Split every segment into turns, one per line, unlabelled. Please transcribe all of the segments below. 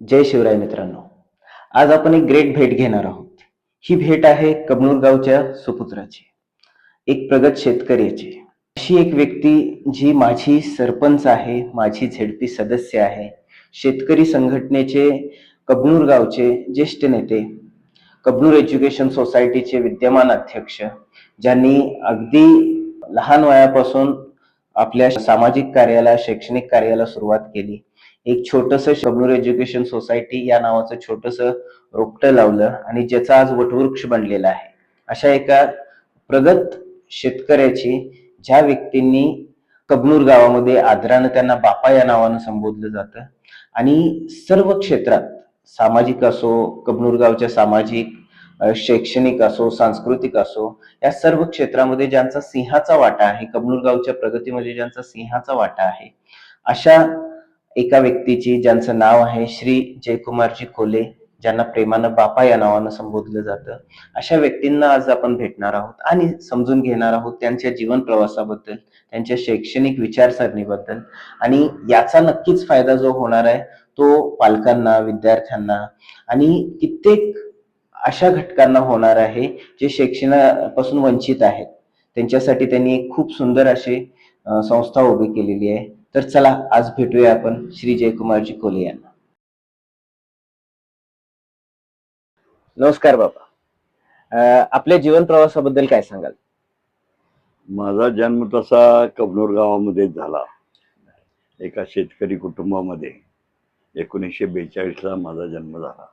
जय शिवराय मित्रांनो. आज आपण एक ग्रेट भेट घेणार आहोत. ही भेट आहे कबनूर गावच्या सुपुत्राची, एक प्रगत शेतकऱ्याची. अशी एक व्यक्ती जी माझी सरपंच आहे, माझी झेडपी सदस्य आहे, शेतकरी संघटनेचे कबनूर गावचे ज्येष्ठ नेते, कबनूर एज्युकेशन सोसायटीचे विद्यमान अध्यक्ष, ज्यांनी अगदी लहान वयापासून आपल्या सामाजिक कार्याला, शैक्षणिक कार्याला सुरुवात केली. एक छोटंसं कबनूर एज्युकेशन सोसायटी या नावाचं छोटंसं रोपटं लावलं आणि ज्याचा आज वटवृक्ष बनलेला आहे. अशा एका प्रगत शेतकऱ्याची, ज्या व्यक्तींनी कबनूर गावामध्ये आदरानं त्यांना बापा या नावानं संबोधलं जातं आणि सर्व क्षेत्रात सामाजिक असो, कबनूर गावच्या सामाजिक, शैक्षणिक असो, सांस्कृतिक असो, या सर्व क्षेत्रामध्ये ज्यांचा सिंहाचा वाटा आहे, कबनूर गावच्या प्रगतीमध्ये ज्यांचा सिंहाचा वाटा आहे, अशा एका व्यक्तीची, ज्यांचं नाव आहे श्री जयकुमारजी खोले, ज्यांना प्रेमानं बापा या नावानं संबोधलं जातं, अशा व्यक्तींना आज आपण भेटणार आहोत आणि समजून घेणार आहोत त्यांच्या जीवन प्रवासाबद्दल, त्यांच्या शैक्षणिक विचारसरणीबद्दल. आणि याचा नक्कीच फायदा जो होणार आहे तो पालकांना, विद्यार्थ्यांना आणि कित्येक अशा घटकांना होणार आहे जे शिक्षणापासून वंचित आहेत. त्यांच्यासाठी त्यांनी एक खूप सुंदर अशी संस्था उभी केलेली आहे. तर चला आज भेटूया आपण श्री जयकुमारजी कोले यांना. नमस्कार बाबा. आपल्या जीवन प्रवासाबद्दल काय सांगाल?
माझा जन्म तसा कबनूर गावामध्ये झाला, एका शेतकरी कुटुंबामध्ये. 1942ला माझा जन्म झाला.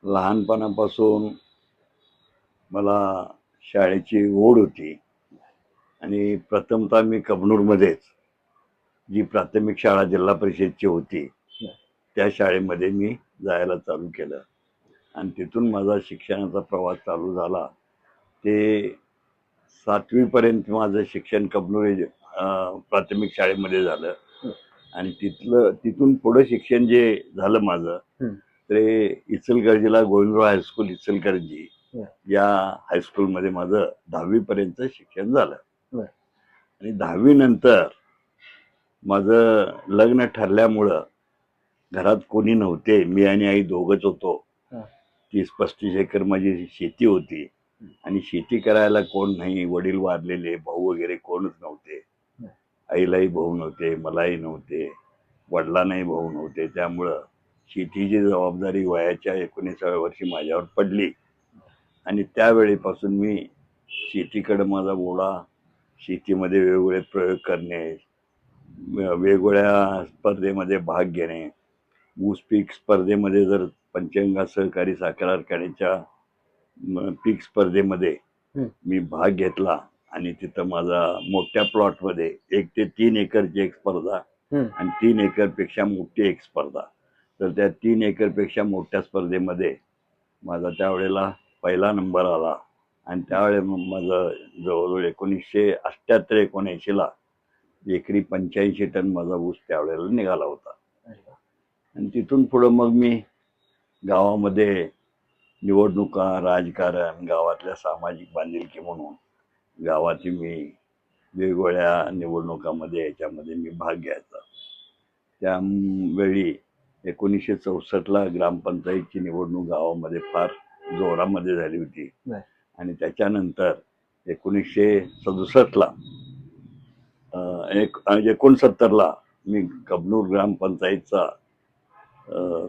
लहानपणापासून मला शाळेची ओढ होती आणि प्रथमतः मी कबनूरमध्येच जी प्राथमिक शाळा जिल्हा परिषदची होती त्या शाळेमध्ये मी जायला चालू केलं आणि तिथून माझा शिक्षणाचा प्रवास चालू झाला. ते 7वीपर्यंत माझं शिक्षण कबनूर प्राथमिक शाळेमध्ये झालं आणि तिथून पुढं शिक्षण जे झालं माझं ते इचलकरंजीला गोविंदराव हायस्कूल इचलकरंजी या हायस्कूलमध्ये माझं 10वीपर्यंत शिक्षण झालं. आणि 10वी नंतर माझं लग्न ठरल्यामुळं घरात कोणी नव्हते, मी आणि आई दोघंच होतो. 30-35 एकर माझी शेती होती आणि शेती करायला कोण नाही, वडील वारलेले, भाऊ वगैरे कोणच नव्हते. आईलाही भाऊ नव्हते, मलाही नव्हते, वडिलांनाही भाऊ नव्हते. त्यामुळं शेतीची जबाबदारी वयाच्या 19व्या वर्षी माझ्यावर पडली आणि त्यावेळेपासून मी शेतीकडे माझा ओढा, शेतीमध्ये वेगवेगळे प्रयोग करणे, वेगवेगळ्या स्पर्धेमध्ये भाग घेणे. ऊस पीक स्पर्धेमध्ये जर पंचगंगा सहकारी साखर कारखान्याच्या पीक स्पर्धेमध्ये मी भाग घेतला आणि तिथं माझा मोठ्या प्लॉटमध्ये 1 ते 3 एकरची एक स्पर्धा आणि 3 एकरपेक्षा मोठी एक स्पर्धा. तर त्या 3 एकरपेक्षा मोठ्या स्पर्धेमध्ये माझा त्यावेळेला पहिला नंबर आला आणि त्यावेळेस माझं जवळजवळ 1978-79ला एकरी 85 टन माझा ऊस त्यावेळेला निघाला होता. आणि तिथून पुढं मग मी गावामध्ये निवडणुका, राजकारण, गावातल्या सामाजिक बांधिलकी म्हणून गावातील मी वेगवेगळ्या निवडणुकामध्ये याच्यामध्ये मी भाग घ्यायचा. त्यावेळी 1964ला ग्रामपंचायतची निवडणूक गावामध्ये फार जोरामध्ये झाली होती आणि त्याच्यानंतर 1967ला 69ला मी कबनूर ग्रामपंचायतचा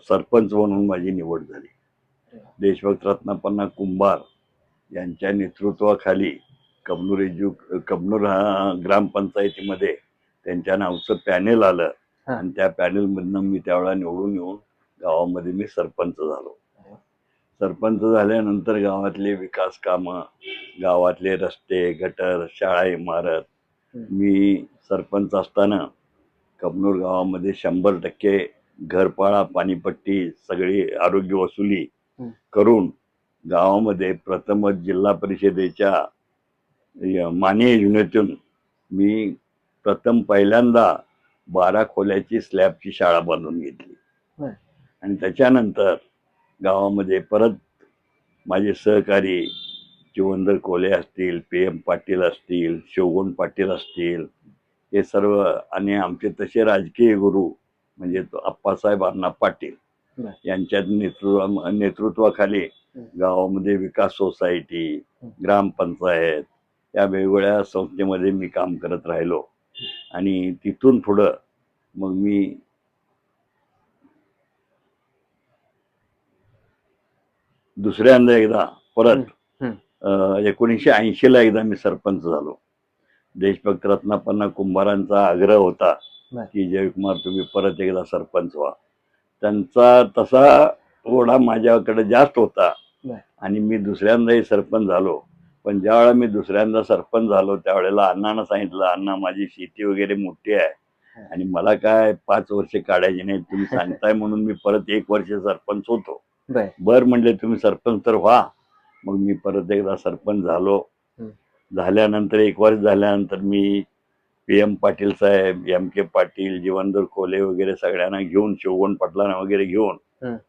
सरपंच म्हणून माझी निवड झाली. देशभक्त रत्नापन्ना कुंभार यांच्या नेतृत्वाखाली कबनूर ग्रामपंचायतीमध्ये त्यांच्या नावचं पॅनेल आलं आणि त्या पॅनेलमधनं मी त्यावेळेला निवडून येऊन गावामध्ये मी सरपंच झालो. सरपंच झाल्यानंतर गावातले विकास कामं, गावातले रस्ते, गटर, शाळा, इमारत, मी सरपंच असताना कबनूर गावामध्ये 100% घरपाळा, पाणीपट्टी, सगळी आरोग्य वसुली करून गावामध्ये प्रथमच जिल्हा परिषदेच्या मान्य योजनेतून मी प्रथम पहिल्यांदा 12 खोल्याची स्लॅबची शाळा बांधून घेतली. आणि त्याच्यानंतर गावामध्ये परत माझे सहकारी चिवंदर कोले असतील, PM पाटील असतील, शिवगुण पाटील असतील, हे सर्व आणि आमचे तसे राजकीय गुरु म्हणजे तो आप्पासाहेब अण्णा पाटील
बर.
यांच्या नेतृत्वाखाली गावामध्ये विकास सोसायटी, ग्रामपंचायत या वेगवेगळ्या संस्थेमध्ये मी काम करत राहिलो. आणि तिथून पुढं मग मी दुसऱ्यांदा एकदा परत 1980 ला एकदा मी सरपंच झालो. देशभक्त रत्नापन्ना कुंभारांचा आग्रह होता की जयकुमार तुम्ही परत एकदा सरपंच व्हा. त्यांचा तसा ओढा माझ्याकडे जास्त होता आणि मी दुसऱ्यांदाही सरपंच झालो. पण ज्यावेळेला मी दुसऱ्यांदा सरपंच झालो त्यावेळेला अण्णांना सांगितलं, अण्णा माझी शेती वगैरे मोठी आहे आणि मला काय 5 वर्ष काढायची नाही, तुम्ही सांगताय म्हणून मी परत 1 वर्ष सरपंच होतो. बर म्हणले तुम्ही सरपंच तर व्हा. मग मी परत एकदा सरपंच झालो. झाल्यानंतर 1 वर्ष झाल्यानंतर मी PM पाटील साहेब, MK पाटील, जीवनदर कोले वगैरे सगळ्यांना घेऊन, शिवगण पाटलांना वगैरे घेऊन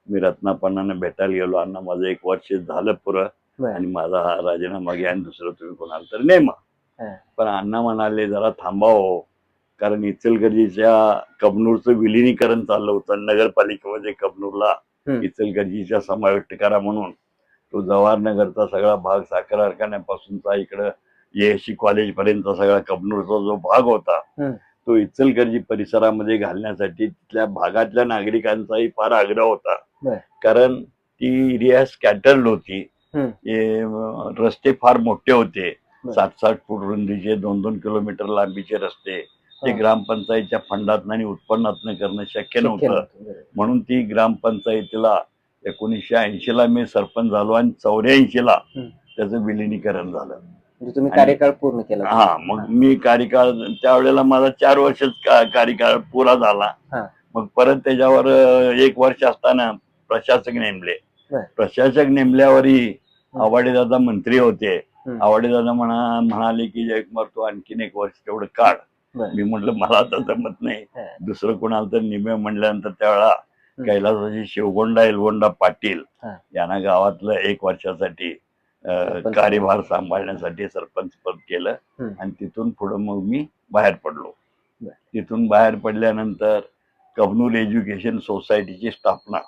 मी रत्नापन्नांना भेटायला गेलो. अण्णा माझं 1 वर्ष झालं पुरं आणि माझा हा राजीनामा घ्या आणि दुसरं तुम्ही कोणाला तर नेमा. पण अण्णा म्हणाले जरा थांबावं, कारण इचलकरंजीच्या कबनूरचं विलिनीकरण चाललं होतं. नगरपालिकेमध्ये कबनूरला इचलकरंजीच्या समाविष्ट करा म्हणून. तो जवाहरनगरचा सगळा भाग, साखर कारखान्यापासूनचा इकडं ASC कॉलेज पर्यंत सगळा कबनूरचा जो भाग होता तो इचलकरंजी परिसरामध्ये घालण्यासाठी तिथल्या भागातल्या नागरिकांचाही फार आग्रह होता. कारण ती एरिया स्कॅटर्ड होती. रस्ते फार मोठे होते, 60-60 फूट रुंदीचे, 2-2 किलोमीटर लांबीचे रस्ते. ते ग्रामपंचायतच्या फंडातनं आणि उत्पन्नातनं करणं शक्य नव्हतं. म्हणून ती ग्रामपंचायतीला 1980 ला मी सरपंच झालो आणि 84 ला त्याचं विलिनीकरण झालं.
तुम्ही कार्यकाळ पूर्ण केला.
हा, मग मी कार्यकाळ त्यावेळेला माझा 4 वर्षच कार्यकाळ पुरा झाला. मग परत त्याच्यावर 1 वर्ष असताना प्रशासक नेमले. प्रशासक नेमल्यावरही आवाडेदादा मंत्री होते. आवाडेदादा म्हणाले की जयकुमार तू आणखीन 1 वर्ष तेवढं काढ. मी म्हटलं मला आता जमत नाही, दुसरं कोणाला तर निमे म्हणल्यानंतर त्यावेळेला कैलासाची शिवगोंडा एलगोंडा पाटील यांना गावातलं 1 वर्षासाठी कार्यभार सांभाळण्यासाठी सरपंच पद केलं आणि तिथून पुढे मग मी बाहेर पडलो. तिथून बाहेर पडल्यानंतर कबनूर एज्युकेशन सोसायटीची स्थापना,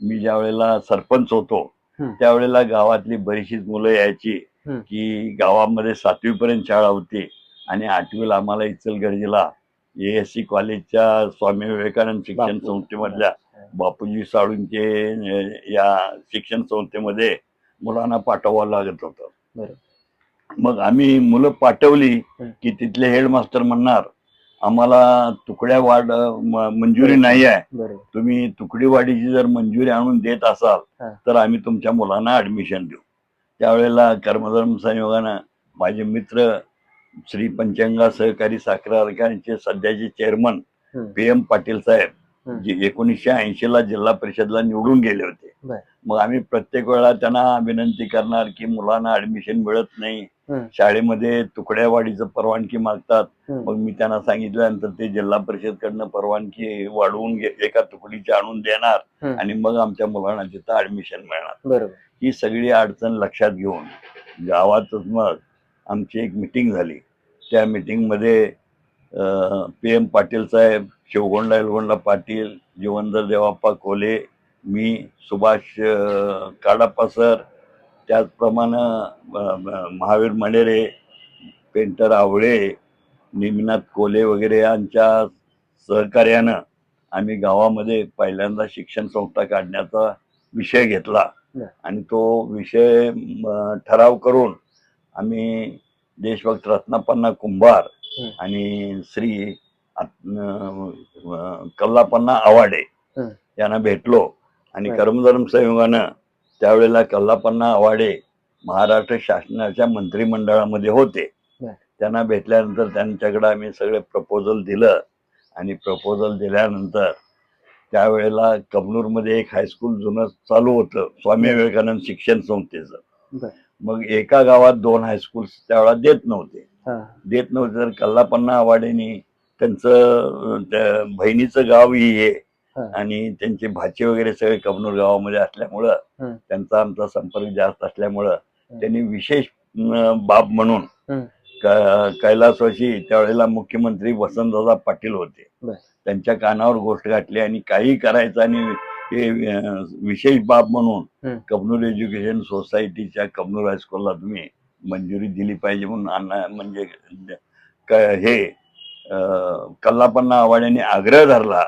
मी ज्या वेळेला सरपंच होतो त्यावेळेला गावातली बरीचशीच मुलं यायची की गावामध्ये 7वी पर्यंत शाळा होती आणि 8वीला आम्हाला इचलकरंजीला ASC कॉलेजच्या स्वामी विवेकानंद शिक्षण संस्थेमधल्या बापूजी साळूंचे या शिक्षण संस्थेमध्ये मुलांना पाठवावं लागत होतं. मग आम्ही मुलं पाठवली की तिथले हेडमास्टर म्हणणार आम्हाला तुकड्या वाढ मंजुरी नाही आहे, तुम्ही तुकडी वाढीची जर मंजुरी आणून देत असाल तर आम्ही तुमच्या मुलांना ऍडमिशन देऊ. त्यावेळेला कर्मधर्म संयोगानं माझे मित्र श्री पंचगंगा सहकारी साखर कारखान्याचे सध्याचे चेअरमन PM पाटील साहेब जे 1980 ला जिल्हा परिषदला निवडून गेले होते. मग आम्ही प्रत्येक वेळा त्यांना विनंती करणार की मुलांना ऍडमिशन मिळत नाही, शाळेमध्ये तुकड्या वाढीचं परवानगी मागतात. मग मी त्यांना सांगितल्यानंतर ते जिल्हा परिषद कडनं परवानगी वाढवून एका तुकडीची आणून देणार आणि मग आमच्या मुलांना तिथं ऍडमिशन मिळणार. ही सगळी अडचण लक्षात घेऊन गावातच मग आमची एक मिटिंग झाली. त्या मिटिंग मध्ये PM पाटील साहेब, शिवगोंडा एलगोंडा पाटील, जीवनधर देवाप्पा कोले, मी, सुभाष काडाप्पा सर, त्याचप्रमाणे महावीर मणेरे, पेंटर आवळे, निमनाथ कोले वगैरे यांच्या सहकार्यानं आम्ही गावामध्ये पहिल्यांदा शिक्षण संस्था काढण्याचा विषय घेतला आणि तो विषय ठराव करून आम्ही देशभक्त रत्नापन्ना कुंभार आणि श्री कल्लापन्ना आवाडे यांना भेटलो आणि कर्मधर्म संयोगानं त्यावेळेला कल्लापन्ना आवाडे महाराष्ट्र शासनाच्या मंत्रिमंडळामध्ये होते. त्यांना भेटल्यानंतर त्यांच्याकडे आम्ही सगळे प्रपोजल दिलं आणि प्रपोजल दिल्यानंतर त्यावेळेला कबनूरमध्ये एक हायस्कूल जुनं चालू होतं स्वामी विवेकानंद शिक्षण संस्थेचं. मग एका गावात 2 हायस्कूल त्यावेळेला देत नव्हते. तर कल्लापन्ना आवाडेनी त्यांचं बहिणीचं गावही हे आणि त्यांचे भाचे वगैरे सगळे कबनूर गावामध्ये असल्यामुळं त्यांचा आमचा संपर्क जास्त असल्यामुळं त्यांनी विशेष बाब म्हणून कैलासवासी त्यावेळेला मुख्यमंत्री वसंतदादा पाटील होते.
बर.
त्यांच्या कानावर गोष्ट घातली आणि काही करायचं आणि हे विशेष बाब म्हणून कबनूर एज्युकेशन सोसायटीच्या कबनूर हायस्कूलला तुम्ही मंजुरी दिली पाहिजे म्हणून म्हणजे हे कल्लापन्ना आव्हाड यांनी आग्रह धरला.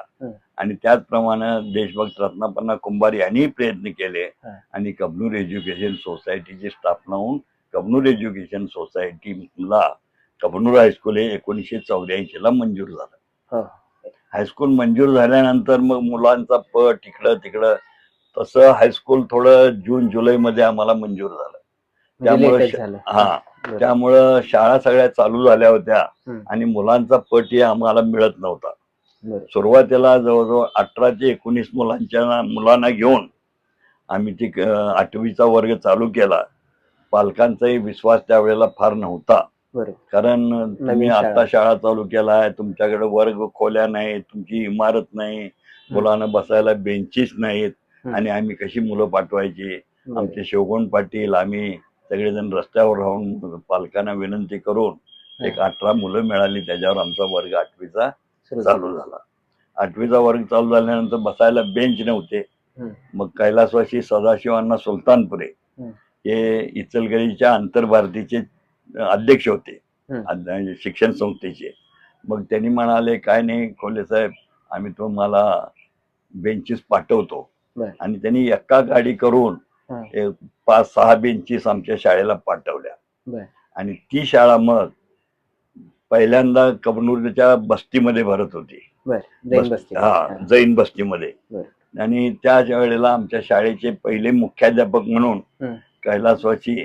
आणि त्याचप्रमाणे देशभक्त रत्नापन्ना कुंभार यांनी प्रयत्न केले आणि कबनूर एज्युकेशन सोसायटीची स्थापना होऊन कबनूर एज्युकेशन सोसायटीला कबनूर हायस्कूल हे 1984 ला मंजूर झालं. हायस्कूल मंजूर झाल्यानंतर मग मुलांचा पट इकडं तिकडं तसं हायस्कूल थोडं जून जुलै मध्ये आम्हाला मंजूर झालं. त्यामुळं शाळा सगळ्या चालू झाल्या होत्या आणि मुलांचा पटही आम्हाला मिळत नव्हता. सुरुवातीला जवळजवळ 18 ते 19 मुलांना घेऊन आम्ही ती 8वीचा वर्ग चालू केला. पालकांचाही विश्वास त्यावेळेला फार नव्हता. कारण तुम्ही आता शाळा चालू केलाय, तुमच्याकडे वर्ग खोल्या नाही, तुमची इमारत नाही, मुलांना बसायला बेंचीस नाहीत आणि आम्ही कशी मुलं पाठवायची. आमचे शिवगुण पाटील आम्ही सगळेजण रस्त्यावर राहून पालकांना विनंती करून एक 18 मुलं मिळाली. त्याच्यावर आमचा वर्ग 8वीचा चालू झाला. 8वीचा वर्ग चालू झाल्यानंतर बसायला बेंच नव्हते. मग कैलासवासी सदाशिवांना सुलतानपुरे हे इचलकरंजीच्या आंतरभारतीचे अध्यक्ष होते शिक्षण संस्थेचे. मग त्यांनी म्हणाले काय नाही खोले साहेब, आम्ही तुम्हाला बेंचेस पाठवतो. आणि त्यांनी एका गाडी करून 5-6 बेंचेस आमच्या शाळेला पाठवल्या. आणि ती शाळा मग पहिल्यांदा कबनूरच्या बस्तीमध्ये भरत होती. जैन बस्तीमध्ये. आणि त्याच वेळेला आमच्या शाळेचे पहिले मुख्याध्यापक म्हणून कैलासवासी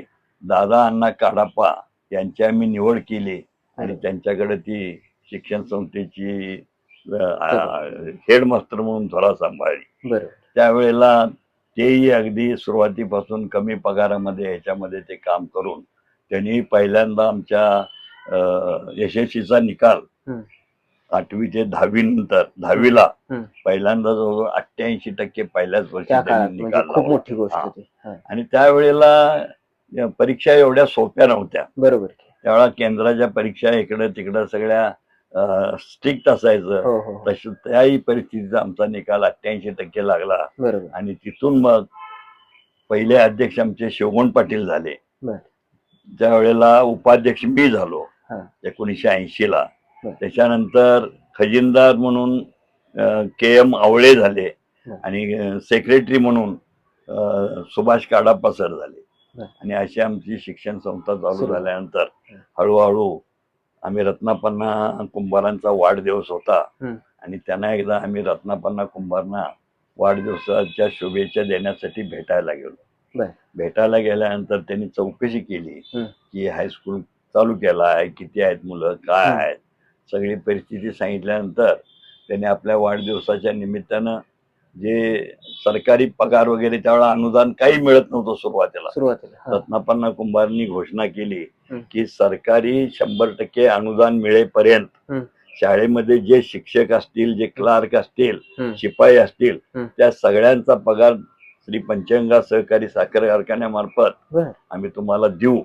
दादा अण्णा काडाप्पा यांची आम्ही निवड केली आणि त्यांच्याकडे ती शिक्षण संस्थेची हेडमास्टर म्हणून थोडा सांभाळली. त्यावेळेला तेही अगदी सुरुवातीपासून कमी पगारामध्ये ह्याच्यामध्ये ते काम करून त्यांनी पहिल्यांदा आमच्या यशस्वीचा निकाल 8वी ते 10वी नंतर 10वीला पहिल्यांदा जवळजवळ 88% पहिल्याच वर्षी निकाल लावला. आणि त्यावेळेला परीक्षा एवढ्या सोप्या नव्हत्या. बरोबर. त्यावेळेला केंद्राच्या परीक्षा इकडं तिकडं सगळ्या स्ट्रिक्ट असायचं. तशी त्याही परिस्थितीचा आमचा निकाल 88% लागला. आणि तिथून मग पहिले अध्यक्ष आमचे शिवगुण पाटील झाले. त्यावेळेला उपाध्यक्ष मी झालो 1980 ला. त्याच्यानंतर खजिनदार म्हणून KM आवळे झाले आणि सेक्रेटरी म्हणून सुभाष काडाप्पा सर झाले. आणि अशी आमची शिक्षण संस्था चालू झाल्यानंतर हळूहळू आम्ही रत्नापन्ना कुंभारांचा वाढदिवस होता आणि त्यांना एकदा आम्ही रत्नापन्ना कुंभारांना वाढदिवसाच्या शुभेच्छा देण्यासाठी भेटायला गेलो. भेटायला गेल्यानंतर त्यांनी चौकशी केली की हायस्कूल चालू केला आहे, किती आहेत मुलं, काय आहेत, सगळी परिस्थिती सांगितल्यानंतर त्यांनी आपल्या वाढदिवसाच्या निमित्तानं जे सरकारी पगार वगैरे त्यावेळेला अनुदान काही मिळत नव्हतं सुरुवातीला. रत्नापन्ना कुंभारांनी घोषणा केली की सरकारी 100% अनुदान मिळेपर्यंत शाळेमध्ये जे शिक्षक असतील, जे क्लार्क असतील, शिपाई असतील, त्या सगळ्यांचा पगार श्री पंचगंगा सहकारी साखर कारखान्यामार्फत आम्ही तुम्हाला देऊ.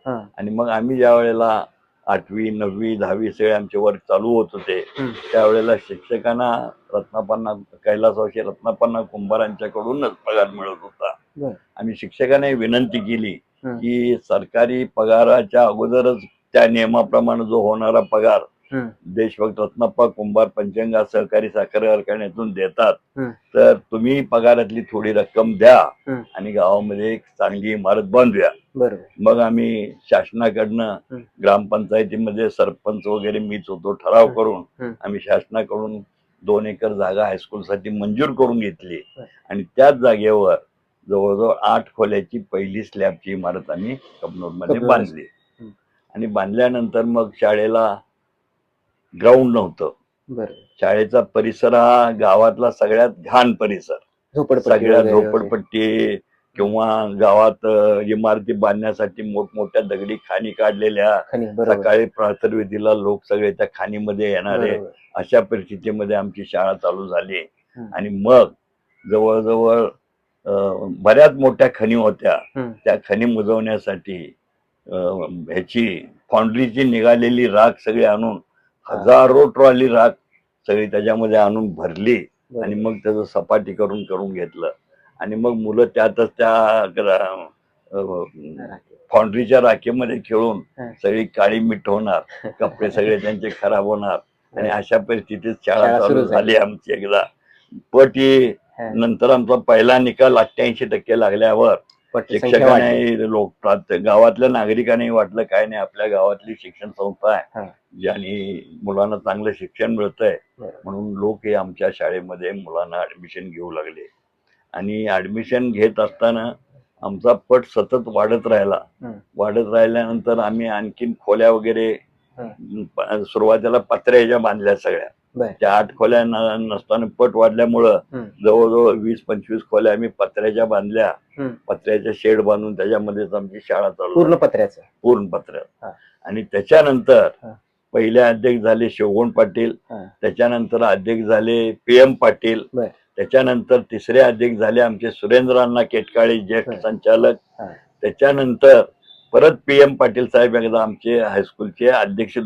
आणि मग आम्ही ज्या वेळेला 8वी 9वी 10वी सगळे आमचे वर्ग चालू होत होते त्यावेळेला शिक्षकांना कैलासवासी रत्नापन्ना कुंभारांच्याकडूनच पगार मिळत होता. आम्ही शिक्षकांना विनंती केली की सरकारी पगाराच्या अगोदरच त्या नियमाप्रमाणे जो होणारा पगार देशभक्त रत्नाप्पा कुंभार पंचगंगा सहकारी साखर कारखान्यातून देतात तर तुम्ही पगारातली थोडी रक्कम द्या आणि गावामध्ये एक चांगली इमारत बांधूया. मग आम्ही शासनाकडनं ग्रामपंचायतीमध्ये सरपंच वगैरे मीच होतो, ठराव करून आम्ही शासनाकडून 2 एकर जागा हायस्कूलसाठी मंजूर करून घेतली आणि त्याच जागेवर जवळजवळ 8 खोल्याची पहिली स्लॅबची इमारत आम्ही कबनूरमध्ये बांधली. आणि बांधल्यानंतर मग शाळेला ग्राउंड नव्हतं. शाळेचा परिसर हा गावातला सगळ्यात घाण परिसर. सगळ्या झोपडपट्टी किंवा गावात इमारती बांधण्यासाठी मोठमोठ्या दगडी खाणी काढलेल्या, सकाळी प्रातर्विधीला लोक सगळे त्या खाणीमध्ये येणारे, अशा परिस्थितीमध्ये आमची शाळा चालू झाली. आणि मग जवळजवळ बऱ्याच मोठ्या खणी होत्या, त्या खणी मुजवण्यासाठी ह्याची फाउंड्रीची निघालेली राख सगळी आणून हजारो ट्रॉली राख सगळी त्याच्यामध्ये आणून भरली आणि मग त्याचं सपाटी करून घेतलं आणि मग मुलं त्यातच त्या फाउंड्रीच्या राखेमध्ये खेळून सगळी काळी मिठ होणार, कपडे सगळे त्यांचे खराब होणार आणि अशा परिस्थितीत शाळा चालू झाली आमची एकदा. पण नंतर आमचा पहिला निकाल 88% लागल्यावर शिक्षकांनी गावातल्या नागरिकांनी वाटलं काय नाही, आपल्या गावातली शिक्षण संस्था आहे ज्याने मुलांना चांगलं शिक्षण मिळतंय म्हणून लोक हे आमच्या शाळेमध्ये मुलांना ऍडमिशन घेऊ लागले. आणि ऍडमिशन घेत असताना आमचा पट सतत वाढत राहिल्यानंतर आम्ही आणखीन खोल्या वगैरे सुरुवातीला पत्र्याच्या बांधल्या सगळ्या. त्या 8 खोल्या नसताना पट वाढल्यामुळं जवळजवळ 20-25 खोल्या आम्ही पत्र्याच्या बांधल्या. पत्र्याच्या शेड बांधून त्याच्यामध्येच आमची शाळा चालू
पूर्ण पत्र्याचं.
आणि त्याच्यानंतर पहिले अध्यक्ष झाले शिवगुण पाटील, त्याच्यानंतर अध्यक्ष झाले PM पाटील, त्याच्यानंतर तिसरे अध्यक्ष झाले आमचे सुरेंद्रांना केटकाळे ज्येष्ठ संचालक, त्याच्यानंतर परत PM पाटील साहेब एकदा आमचे हायस्कूलचे अध्यक्ष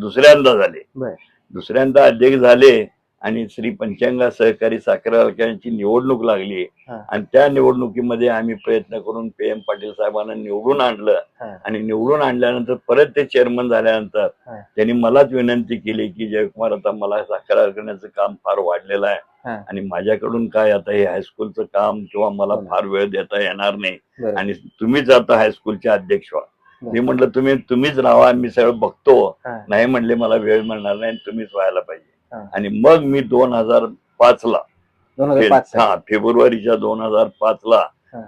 दुसऱ्यांदा झाले आणि श्री पंचांगा सहकारी साखर कारखान्याची निवडणूक लागली आणि त्या निवडणुकीमध्ये आम्ही प्रयत्न करून PM पाटील साहेबांना निवडून आणलं आणि निवडून आणल्यानंतर परत ते चेअरमन झाल्यानंतर त्यांनी मलाच विनंती केली की जयकुमार, आता मला साखर कारखान्याचं काम फार वाढलेलं आहे आणि माझ्याकडून काय आता हे हायस्कूलचं काम किंवा मला फार वेळ देता येणार नाही आणि तुम्हीच आता हायस्कूलचे अध्यक्ष व्हा. मी म्हटलं तुम्हीच राहा, मी सगळं बघतो. नाही म्हणले मला वेळ मिळणार नाही, तुम्हीच व्हायला पाहिजे. आणि मग मी 2005 ला फेब्रुवारीच्या 2005 ला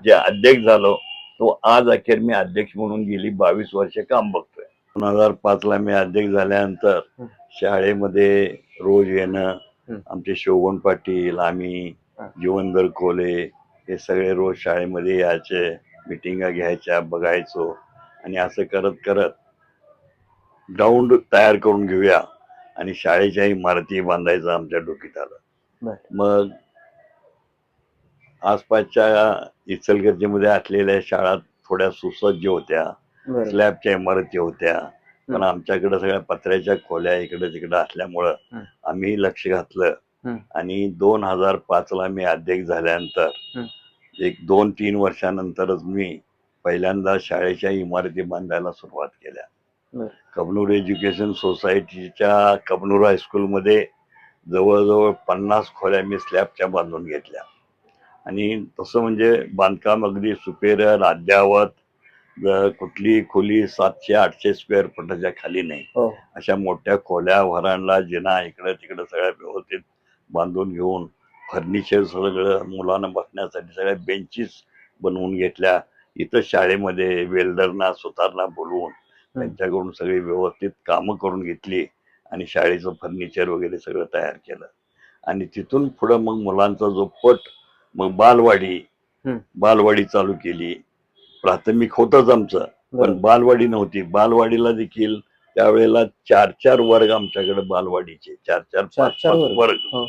जे अध्यक्ष झालो तो आज अखेर मी अध्यक्ष म्हणून गेली 22 वर्ष काम बघतोय. 2005 ला मी अध्यक्ष झाल्यानंतर शाळेमध्ये रोज येणं, आमचे शिवगुण पाटील, आम्ही, जीवनधर कोले हे सगळे रोज शाळेमध्ये यायचे, मिटिंगा घ्यायच्या, बघायचो आणि असं करत करत ग्राउंड तयार करून घेऊया आणि शाळेच्या इमारती बांधायचं आमच्या डोक्यात आलं. मग आसपासच्या इचलकरंजीमध्ये असलेल्या शाळा थोड्या सुसज्ज होत्या, स्लॅबच्या इमारती होत्या, पण आमच्याकडे सगळ्या पत्र्याच्या खोल्या इकडे तिकडे असल्यामुळं आम्ही लक्ष घातलं आणि 2005 ला मी अध्यक्ष झाल्यानंतर 1-2-3 वर्षानंतरच मी पहिल्यांदा शाळेच्या इमारती बांधायला सुरुवात केल्या. कबनूर एज्युकेशन सोसायटीच्या कबनूर हायस्कूलमध्ये जवळजवळ 50 खोल्या मी स्लॅबच्या बांधून घेतल्या आणि तसं म्हणजे बांधकाम अगदी सुपेरियर अद्यावत, कुठली खोली 700-800 स्क्वेअर फुटाच्या खाली नाही, अशा मोठ्या खोल्या, व्हरांडा, जिना इकडं तिकडं सगळ्या व्यवस्थित बांधून घेऊन फर्निचर सगळं मुलांना बसण्यासाठी सगळ्या बेंचीस बनवून घेतल्या. इथं शाळेमध्ये वेल्डरना सुतारना बोलवून त्यांच्याकडून सगळी व्यवस्थित कामं करून घेतली आणि शाळेचं फर्निचर वगैरे सगळं तयार केलं. आणि तिथून पुढं मग मुलांचा जो पट, मग बालवाडी चालू केली. प्राथमिक होतच आमचं, पण बालवाडी नव्हती. बालवाडीला देखील त्यावेळेला 4-4 वर्ग आमच्याकडे बालवाडीचे, 4-4-5-5 वर्ग,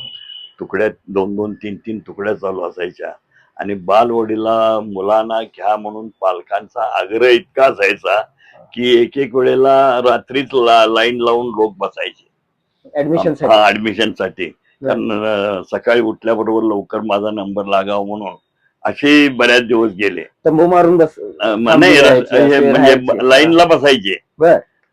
तुकड्या 2-2, 3-3 तुकड्या चालू असायच्या. आणि बालवाडीला मुलांना घ्या म्हणून पालकांचा आग्रह इतका असायचा की एक वेळेला रात्रीच लाईन लावून लोक बसायचे ऍडमिशनसाठी. कारण सकाळी उठल्याबरोबर लवकर माझा नंबर लागावा म्हणून असे बऱ्याच दिवस गेले.
तंबू मारून
म्हणजे लाईनला बसायचे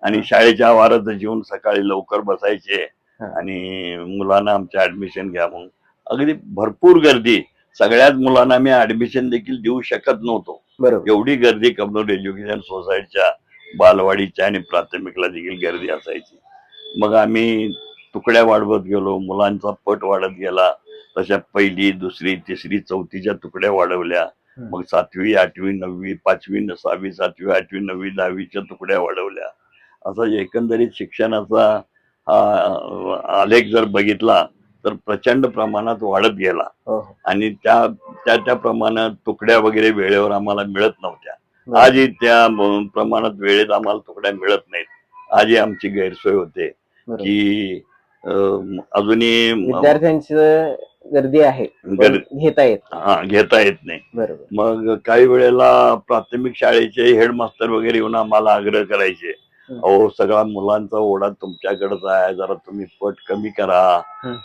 आणि शाळेच्या आवारात जेवून सकाळी लवकर बसायचे आणि मुलांना आमच्या ऍडमिशन घ्या म्हणून. अगदी भरपूर गर्दी, सगळ्याच मुलांना मी ऍडमिशन देखील देऊ शकत नव्हतो, एवढी गर्दी कबनूर एज्युकेशन सोसायटीच्या बालवाडीच्या आणि प्राथमिकला देखील गर्दी असायची. मग आम्ही तुकड्या वाढवत गेलो, मुलांचा पट वाढत गेला. तशा 1ली, 2री, 3री, 4थीच्या तुकड्या वाढवल्या. मग 7वी, 8वी, 9वी, 5वी, 6वी, 7वी, 8वी, 9वी, 10वीच्या तुकड्या वाढवल्या. असा एकंदरीत शिक्षणाचा आलेख जर बघितला तर प्रचंड प्रमाणात वाढत गेला आणि त्या प्रमाणात तुकड्या वगैरे वेळेवर आम्हाला मिळत नव्हत्या. आजही त्या प्रमाणात वेळेत आम्हाला तुकड्या मिळत नाहीत. आजही आमची गैरसोय होते की अजूनही
विद्यार्थ्यांची गर्दी आहे, घेता
येत नाही. मग काही वेळेला प्राथमिक शाळेचे हेडमास्तर वगैरे येऊन आम्हाला आग्रह करायचे, अहो सगळा मुलांचा ओढा तुमच्याकडेच आहे, जरा तुम्ही पट कमी करा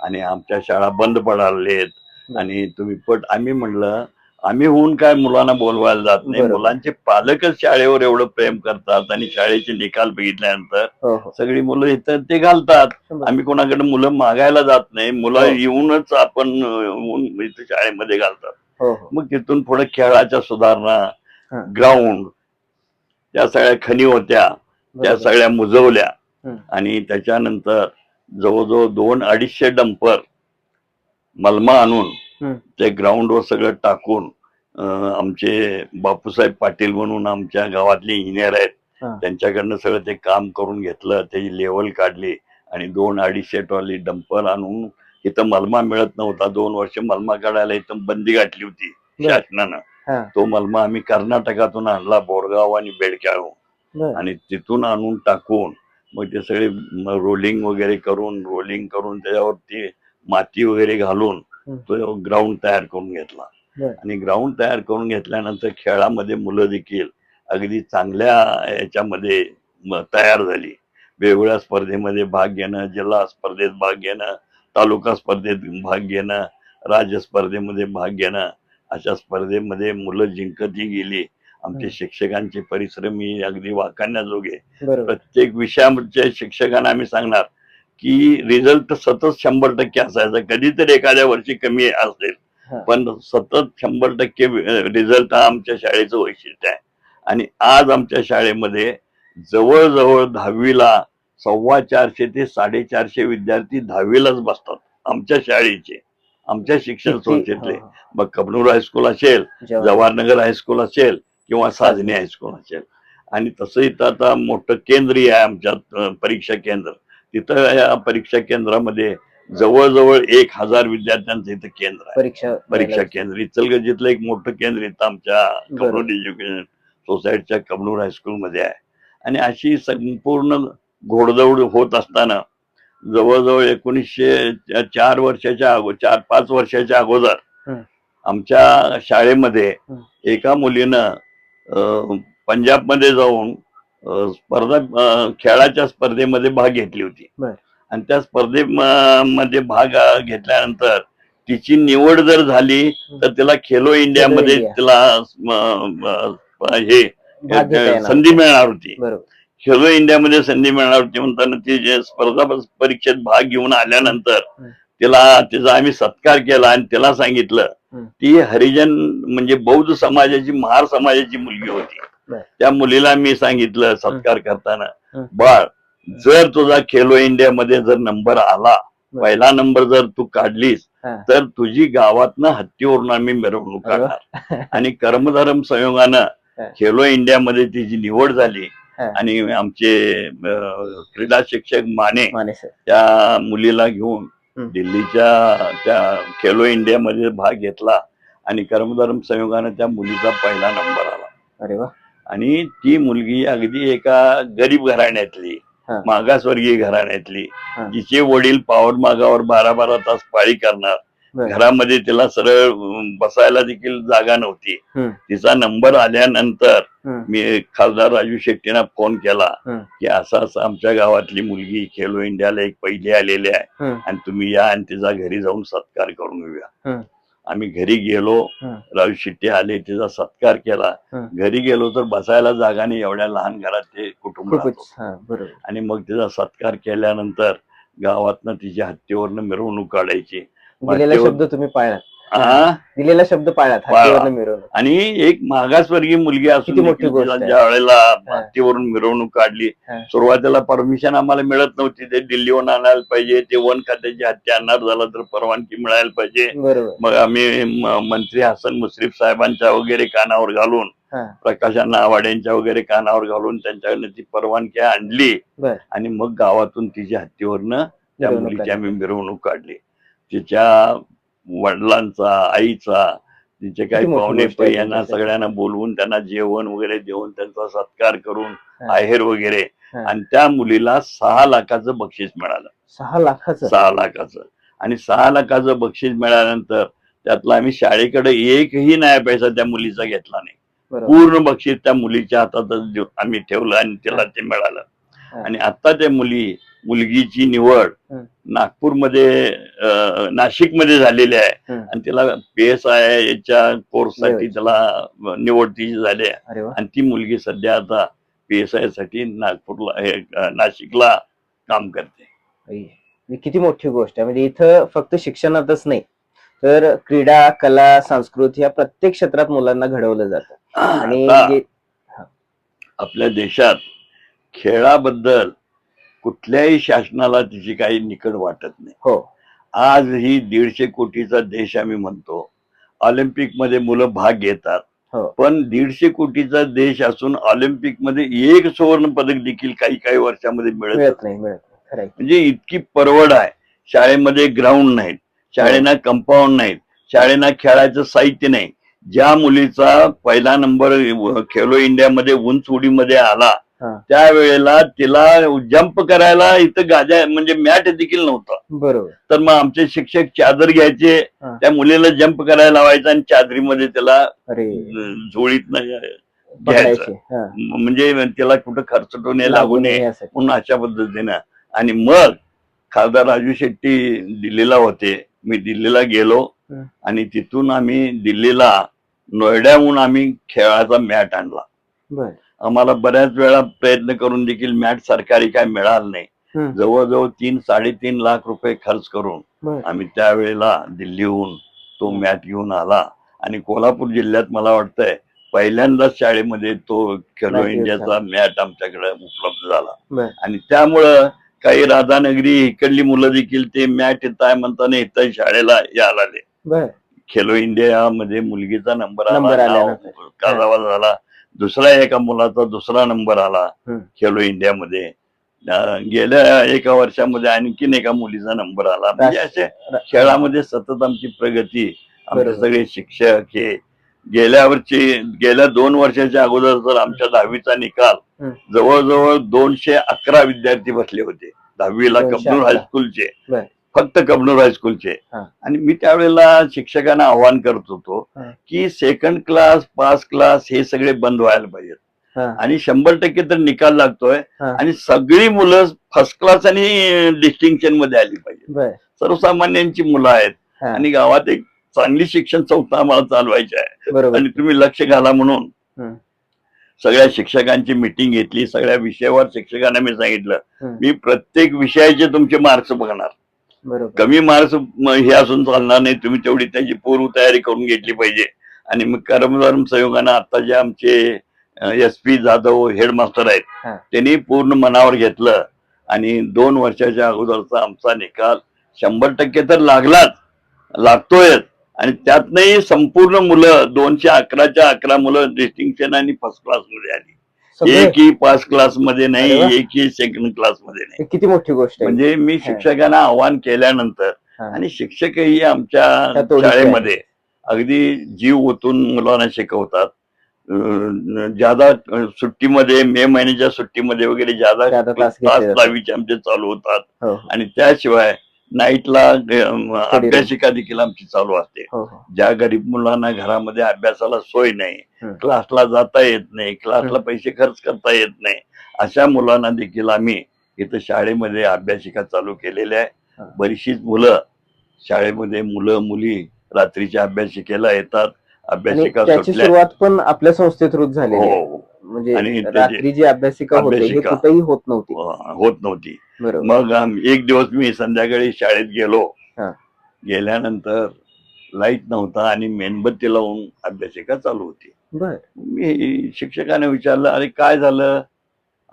आणि आमच्या शाळा बंद पडालेत आणि तुम्ही पट. आम्ही म्हणलं आम्ही होऊन काय मुलांना बोलवायला जात नाही,
बरोबर.
मुलांचे पालकच शाळेवर एवढं प्रेम करतात आणि शाळेचे निकाल बघितल्यानंतर सगळी मुलं इथं ते घालतात. आम्ही कोणाकडे मुलं मागायला जात नाही, मुलं येऊनच आपण इथं शाळेमध्ये घालतात. मग तिथून पुढे खेळाच्या सुधारणा, ग्राउंड, त्या सगळ्या खणी होत्या त्या सगळ्या मुजवल्या आणि त्याच्यानंतर जवळजवळ 200-250 डंपर मलमा आणून ते ग्राउंडवर सगळं टाकून आमचे बापूसाहेब पाटील म्हणून आमच्या गावातले इंजिनियर आहेत, त्यांच्याकडनं सगळं ते काम करून घेतलं, त्याची लेवल काढली आणि 200-250 ट्रॉली डंपर आणून. इथं मलमा मिळत नव्हता, 2 वर्ष मलमा काढायला इथं बंदी घातली होती शासनानं. तो मलमा आम्ही कर्नाटकातून आणला, बोरगाव आणि बेडक्याळून, आणि तिथून आणून टाकून मग ते सगळे रोलिंग वगैरे करून त्याच्यावरती माती वगैरे घालून तो ग्राउंड तयार करून घेतला. आणि ग्राउंड तयार करून घेतल्यानंतर खेळामध्ये मुलं देखील अगदी चांगल्या याच्यामध्ये तयार झाली. वेगवेगळ्या स्पर्धेमध्ये भाग घेणं, जिल्हा स्पर्धेत भाग घेणं, तालुका स्पर्धेत भाग घेणं, राज्य स्पर्धेमध्ये भाग घेणं, अशा स्पर्धेमध्ये मुलं जिंकतही गेली. आमच्या शिक्षकांचे परिश्रमी अगदी वाखाणण्याजोगे. प्रत्येक विषयाच्या शिक्षकांना आम्ही सांगणार की रिझल्ट सतत 100% असायचा, कधीतरी एखाद्या वर्षी कमी असेल पण सतत 100% रिझल्ट हा आमच्या शाळेचं वैशिष्ट्य आहे. आणि आज आमच्या शाळेमध्ये जवळजवळ 10वीला 450 ते 450 विद्यार्थी 10वीलाच बसतात आमच्या शाळेचे, आमच्या शिक्षण संस्थेतले. मग कबनूर हायस्कूल असेल, जवाहरनगर हायस्कूल असेल किंवा साजनी हायस्कूल असेल. आणि तसं इथं आता मोठं केंद्र आहे आमच्यात, परीक्षा केंद्र. तिथं या परीक्षा केंद्रामध्ये जवळजवळ 1000 विद्यार्थ्यांचं इथं केंद्र आहे, परीक्षा केंद्र. इचलगंजीतलं एक मोठं केंद्र इथं आमच्या कबनूर एज्युकेशन सोसायटीच्या कबनूर हायस्कूल मध्ये आहे. आणि अशी संपूर्ण घोडदौड होत असताना जवळजवळ 4-5 वर्षाच्या अगोदर आमच्या शाळेमध्ये एका मुलीनं पंजाबमध्ये जाऊन खेळाच्या स्पर्धेमध्ये भाग घेतली होती. आणि त्या स्पर्धेमध्ये भाग घेतल्यानंतर तिची निवड जर झाली तर तिला खेलो इंडिया मध्ये तिला संधी मिळणार होती. खेलो इंडिया मध्ये संधी मिळणार होती म्हणताना ती जे स्पर्धा परीक्षेत भाग घेऊन आल्यानंतर तिचा आम्ही सत्कार केला आणि तिला सांगितलं, ती हरिजन म्हणजे बौद्ध समाजाची, महार समाजाची मुलगी होती. त्या मुलीला मी सांगितलं सत्कार करताना, बाळ जर तुझा खेलो इंडिया मध्ये जर नंबर आला, पहिला नंबर जर तू काढलीस तर तुझी गावातनं हत्तीवरून आम्ही मिरवणूक काढणार. आणि कर्मधर्म संयोगानं खेलो इंडिया मध्ये तिची निवड झाली आणि आमचे क्रीडा शिक्षक माने त्या मुलीला घेऊन दिल्लीच्या त्या खेलो इंडिया मध्ये भाग घेतला आणि कर्मधर्म संयोगानं त्या मुलीचा पहिला नंबर आला.
अरे वा.
आणि ती मुलगी अगदी एका गरीब घराण्यातली, मागासवर्गीय घराण्यातली, जिचे वडील पावर मागावर 12-12 तास पाळी करणार, घरामध्ये तिला सरळ बसायला देखील जागा नव्हती. तिचा नंबर आल्यानंतर मी खासदार राजू शेट्टींना फोन केला की असं असं आमच्या गावातली मुलगी खेलो इंडियाला एक पहिली आलेली आहे आणि तुम्ही या आणि तिचा घरी जाऊन सत्कार करून येऊया. आम्ही घरी गेलो, राजू शेट्टी आले, तिचा सत्कार केला. घरी गेलो तर बसायला जागा नाही, एवढ्या लहान घरात ते कुटुंब. आणि मग तिचा सत्कार केल्यानंतर गावातनं तिच्या हत्तीवरनं मिरवणूक काढायची.
दिलेला शब्द तुम्ही पाळलात, दिलेला शब्द पाळलात.
आणि एक मागासवर्गीय मुलगी असून ज्या वेळेला हत्तीवरून मिरवणूक काढली, सुरुवातीला परमिशन आम्हाला मिळत नव्हती. ते दिल्लीहून आणायला पाहिजे, ते वन खात्याची हत्ती आणणार झाला तर परवानगी मिळायला पाहिजे. मग आम्ही मंत्री हसन मुश्रीफ साहेबांच्या वगैरे कानावर घालून, प्रकाश आवाड्यांच्या वगैरे कानावर घालून त्यांच्याकडनं ती परवानगी आणली आणि मग गावातून तिच्या हत्तीवरनं त्या मुलीची आम्ही मिरवणूक काढली. तिच्या वडिलांचा, आईचा, तिचे काही पाहुणे यांना सगळ्यांना बोलवून त्यांना जेवण वगैरे देऊन त्यांचा सत्कार करून आहेर वगैरे. आणि त्या मुलीला 6 लाखाचं बक्षीस मिळालं.
6 लाखाचं?
6 लाखाचं. आणि 6 लाखाचं बक्षीस मिळाल्यानंतर त्यातला आम्ही शाळेकडे एकही नाही पैसा त्या मुलीचा घेतला नाही. पूर्ण बक्षीस त्या मुलीच्या हातातच आम्ही ठेवलं आणि तिला ते मिळालं. आणि आता त्या मुलगीची निवड
हं.
नागपूरमध्ये नाशिकमध्ये झालेली आहे आणि तिला PSI च्या कोर्ससाठी
लेवलची.
त्याला निवड तिची झाली आहे
अरे वा.
आणि ती मुलगी सध्या आता PSI साठी नाशिकला काम करते.
ही किती मोठी गोष्ट आहे. म्हणजे इथं फक्त शिक्षणातच नाही तर क्रीडा, कला, संस्कृती या प्रत्येक क्षेत्रात मुलांना घडवलं जातं आणि
आता आपल्या देशात खेळाबद्दल कुठल्याही शासनाला तिची काही निकड वाटत नाही.
हो.
आज ही 150 कोटीचा देश आम्ही म्हणतो. ऑलिम्पिक मध्ये मुलं भाग घेतात.
हो.
पण 150 कोटीचा देश असून ऑलिम्पिक मध्ये एक सुवर्ण पदक देखील काही वर्षामध्ये मिळत नाही.
खरंय.
म्हणजे इतकी परवड आहे. शाळेमध्ये ग्राउंड नाहीत, शाळेना कंपाऊंड नाहीत, शाळेना खेळायचं साहित्य नाही. ज्या मुलीचा पहिला नंबर खेलो इंडिया मध्ये उंच उडीमध्ये आला त्यावेळेला तिला जंप करायला इथं गाद्या म्हणजे मॅट देखील नव्हता.
बरोबर.
तर मग आमचे शिक्षक चादर घ्यायचे, त्या मुलीला जंप करायला लावायचा आणि चादरीमध्ये त्याला झोळीत घ्यायचं, म्हणजे त्याला कुठं खर्चटून लागू नये म्हणून अशा पद्धतीनं. आणि मग खासदार राजू शेट्टी दिल्लीला होते. मी दिल्लीला गेलो आणि तिथून आम्ही दिल्लीला नोएडाहून आम्ही खेळाचा मॅट आणला. आम्हाला बऱ्याच वेळा प्रयत्न करून देखील मॅट सरकारी काय मिळालं नाही. जवळजवळ 3-3.5 लाख रुपये खर्च करून आम्ही त्यावेळेला दिल्लीहून तो मॅट घेऊन आला आणि कोल्हापूर जिल्ह्यात मला वाटतंय पहिल्यांदाच शाळेमध्ये तो खेलो इंडियाचा मॅट आमच्याकडे उपलब्ध झाला. आणि त्यामुळं काही राधानगरी इकडली मुलं देखील ते मॅट येत आहे म्हणताना इथं शाळेला यायला आले. खेलो इंडिया मध्ये मुलगीचा नंबर आला, काजावा झाला. दुसरा एका मुलाचा दुसरा नंबर आला खेलो इंडिया मध्ये. गेल्या एका वर्षामध्ये आणखीन एका मुलीचा नंबर आला. म्हणजे असे खेळामध्ये सतत आमची प्रगती. आमचे सगळे शिक्षक हे गेल्या 2 वर्षाच्या अगोदर तर आमच्या 10वीचा निकाल जवळजवळ 211 विद्यार्थी बसले होते 10वीला कबनूर हायस्कूलचे, फक्त कबनूर हायस्कूलचे. आणि मी त्यावेळेला शिक्षकांना आव्हान करत होतो की सेकंड क्लास, पास क्लास हे सगळे बंद व्हायला पाहिजेत आणि 100% तर निकाल लागतोय आणि सगळी मुलं फर्स्ट क्लास आणि डिस्टिंक्शन मध्ये आली पाहिजे. सर्वसामान्यांची मुलं आहेत आणि गावात एक चांगली शिक्षण संस्था आम्हाला चालवायची आहे आणि तुम्ही लक्ष घाला म्हणून सगळ्या शिक्षकांची मीटिंग घेतली. सगळ्या विषयावर शिक्षकांना मी सांगितलं मी प्रत्येक विषयाचे तुमचे मार्क्स बघणार. कमी मार्क्स हे असून चालणार नाही. तुम्ही तेवढी त्याची पूर्व तयारी करून घेतली पाहिजे. आणि मग कर्मधारम संयोगानं आता जे आमचे SP जाधव हेडमास्टर आहेत त्यांनी पूर्ण मनावर घेतलं आणि 2 वर्षाच्या अगोदरचा आमचा निकाल 100% तर लागतोय. आणि त्यातनंही संपूर्ण मुलं 211च्या 11 मुलं डिस्टिंक्शन आणि फर्स्ट क्लास मध्ये आली. एकही पास क्लास मध्ये नाही, एकही सेकंड क्लास मध्ये नाही.
किती मोठी गोष्ट.
म्हणजे मी शिक्षकांना आव्हान केल्यानंतर आणि शिक्षकही आमच्या शाळेमध्ये अगदी जीव ओतून मुलांना शिकवतात. ज्यादा सुट्टीमध्ये मे महिन्याच्या सुट्टीमध्ये वगैरे ज्यादा क्लास 10वीचे आमचे चालू होतात. आणि त्याशिवाय नाईटला अभ्यासिका देखील आमची चालू असते. ज्या गरीब मुलांना घरामध्ये अभ्यासाला सोय नाही, क्लासला जाता येत नाही, क्लासला पैसे खर्च करता येत नाही, अशा मुलांना देखील आम्ही इथं शाळेमध्ये अभ्यासिका चालू केलेल्या आहे. बरीचशीच मुलं शाळेमध्ये मुली रात्रीच्या अभ्यासिकेला येतात. अभ्यासिका
सुरुवात पण आपल्या संस्थेतून झाली. म्हणजे रात्री जी अभ्यासिका होते हे कुठेही होत नव्हती.
मग एक दिवस मी संध्याकाळी शाळेत गेलो. गेल्यानंतर लाईट नव्हता आणि मेणबत्ती लावून अभ्यासिका चालू होती. मी शिक्षकाने विचारलं अरे काय झालं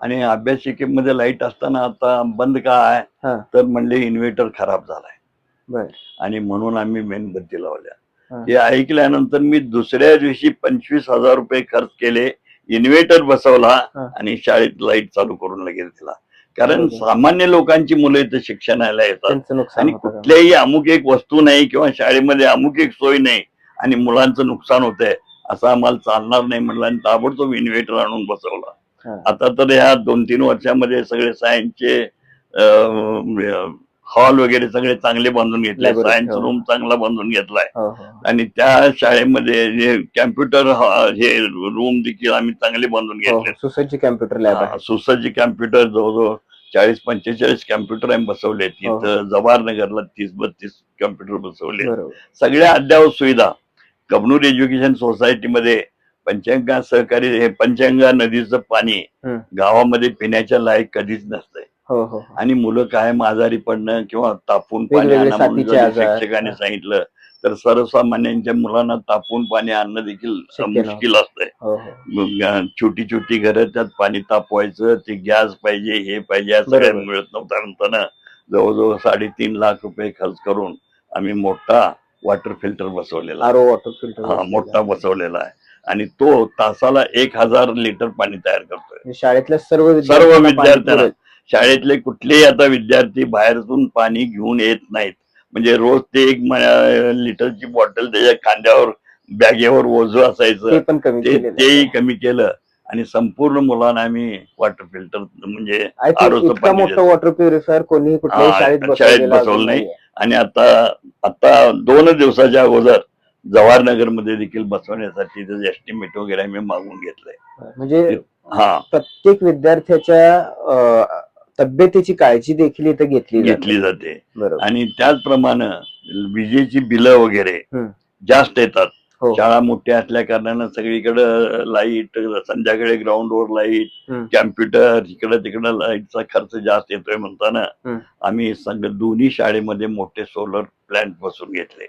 आणि अभ्यासिकेमध्ये लाईट असताना आता बंद का आहे. तर म्हणले इन्व्हर्टर खराब झालाय आणि म्हणून आम्ही मेणबत्ती लावल्या. हे ऐकल्यानंतर मी दुसऱ्या दिवशी 25,000 रुपये खर्च केले, इन्व्हर्टर बसवला आणि शाळेत लाईट चालू करून लगेच दिला. कारण सामान्य लोकांची मुलं इथं शिक्षणाला येतात आणि कुठल्याही अमुक एक वस्तू नाही किंवा शाळेमध्ये अमुक एक सोय नाही आणि मुलांचं नुकसान होतंय असं आम्हाला चालणार नाही म्हणलं आणि ताबडतोब इन्व्हर्टर आणून बसवला. आता तर ह्या 2-3 वर्षामध्ये सगळे सायन्सचे हॉल वगैरे सगळे चांगले बांधून घेतले,
Laboratory,
सायन्स
हो.
रूम चांगला बांधून घेतलाय
हो हो
आणि त्या शाळेमध्ये जे कॅम्प्युटर हे रूम देखील आम्ही चांगले बांधून
हो
घेतले.
सुसज्ज कॅम्प्युटर लॅब आहे.
सुसज्ज कॅम्प्युटर जवळजवळ 40-45 कॅम्प्युटर आम्ही बसवले.
हो, हो.
तिथं जवाहरनगरला 30-32 कॅम्प्युटर बसवले.
बरोबर.
सगळ्या अद्ययावत सुविधा कबनूर एज्युकेशन सोसायटीमध्ये पंचगंगा सहकारी हे पंचगंगा नदीचं पाणी
हम्म.
गावामध्ये पिण्याच्या लायक कधीच नसतंय
हो हो हो.
आणि मुलं कायम आजारी पडणं किंवा तापून पाणी
वेगवेगळे
आणा म्हणून
साथीचे
जरी
आजार.
शिक्षकांनी
हा.
सांगितलं तर सर्वसामान्यांच्या मुलांना तापून पाणी आणणं देखील
शक्य
मुश्किल
नव्हतं.
असतंय.
हो हो
मग छोटी छोटी घरं त्यात पाणी तापवायचं, ते गॅस पाहिजे, हे पाहिजे, या सगळ्या
बरोबर.
मिळत नव्हतं म्हणताना जवळजवळ 3.5 लाख रुपये खर्च करून आम्ही मोठा वॉटर फिल्टर बसवलेला आहे.
आरो वॉटर फिल्टर
मोठा बसवलेला आहे आणि तो तासाला 1,000 लिटर पाणी तयार करतोय.
शाळेतल्या सर्व
सर्व
विद्यार्थ्यांना पाणी
विद्यार्थ्यांना
पुरेल.
शाळेतले कुठलेही आता विद्यार्थी बाहेरून पाणी घेऊन येत नाहीत. म्हणजे रोज ते 1 लिटरची बॉटल त्याच्या खांद्यावर बॅगेवर ओझं
ते
असायचं,
पण कमी
तेही
केलेलं
कमी केलं आणि संपूर्ण मुलांना आम्ही वॉटर फिल्टर म्हणजे
आय थिंक
आरोचं
इतका
पाणी
मोठं वॉटर प्युरिफायर कोणीही कुठल्याही शाळेत
शाळेत
बसवलेलं अजून
बसवलं नाही.
नाहीये.
आणि आता 2 दिवसाच्या अगोदर जवाहरनगर मध्ये देखील बसवण्यासाठी त्याचं एस्टिमेट वगैरे आम्ही मागून घेतलंय.
म्हणजे
हा
प्रत्येक विद्यार्थ्याच्या तब्येतीची काळजी देखील इथं घेतली
जाते
बरोबर.
आणि त्याचप्रमाणे विजेची बिलं वगैरे
हम्म.
जास्त येतात.
हो.
शाळा मोठ्या असल्या कारणानं सगळीकडे लाईट, संध्याकाळी ग्राउंडवर लाईट,
हम्म.
कॅम्प्युटर, इकडं तिकडं लाईटचा खर्च जास्त येतोय म्हणताना
हम्म.
आम्ही दोन्ही शाळेमध्ये मोठे सोलर प्लॅन्ट बसवून घेतले.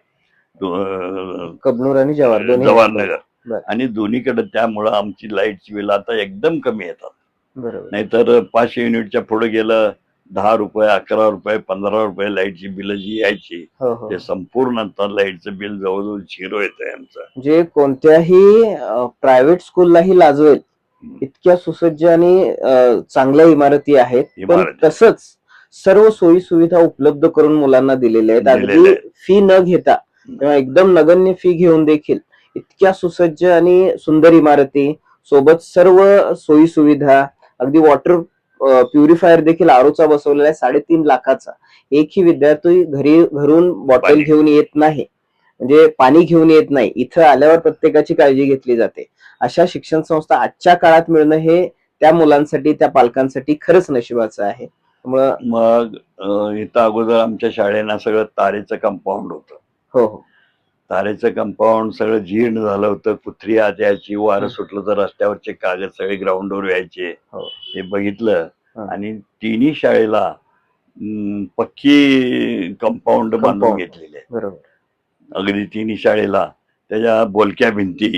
कबनूर आणि जवाहर दोन्ही
जवाहरनगर
बरं.
आणि दोन्हीकडे त्यामुळं आमची लाईटची बिल आता एकदम कमी येतात.
बरोबर.
नाहीतर 500 युनिटच्या पुढे गेलं 10 रुपये, 11 रुपये, 15 रुपये लाईटची बिल जी यायची
हो हो
ते संपूर्ण आता लाईटचं बिल जवळजवळ 0 येतंय आमचं.
म्हणजे कोणत्याही प्रायव्हेट स्कूललाही लाजवेल इतक्या सुसज्ज आणि चांगल्या इमारती आहेत. पण
इमारती.
तसंच सर्व सोयी सुविधा उपलब्ध करून मुलांना दिलेल्या आहेत.
दिलेल्या
अगदी
आहेत.
फी न घेता किंवा एकदम नगण्य फी घेऊन देखील इतक्या सुसज्ज आणि सुंदर इमारती सोबत सर्व सोयी सुविधा, अगदी वॉटर प्युरिफायर देखील आरोचा बसवलेला आहे 3.5 लाखाचा. एकही विद्यार्थी घरून बॉटल
पाणी.
घेऊन येत नाही, म्हणजे पाणी घेऊन येत नाही. इथं आल्यावर प्रत्येकाची काळजी घेतली जाते. अशा शिक्षण संस्था आजच्या काळात मिळणं हे त्या मुलांसाठी, त्या पालकांसाठी खरंच नशिबाचं आहे. त्यामुळं
मग इथं अगोदर आमच्या शाळेना सगळं तारेचं कंपाऊंड होतं.
हो हो
तारेचं कंपाऊंड सगळं जीर्ण झालं होतं. कुत्री आत यायची, वारं सुटलं तर रस्त्यावरचे कागद सगळे ग्राउंडवर यायचे.
हो.
हे बघितलं
हं.
आणि तिन्ही शाळेला पक्की कंपाऊंड बांधून
Compound.
घेतलेली आहे.
बरोबर.
अगदी तिन्ही शाळेला त्याच्या बोलक्या भिंती,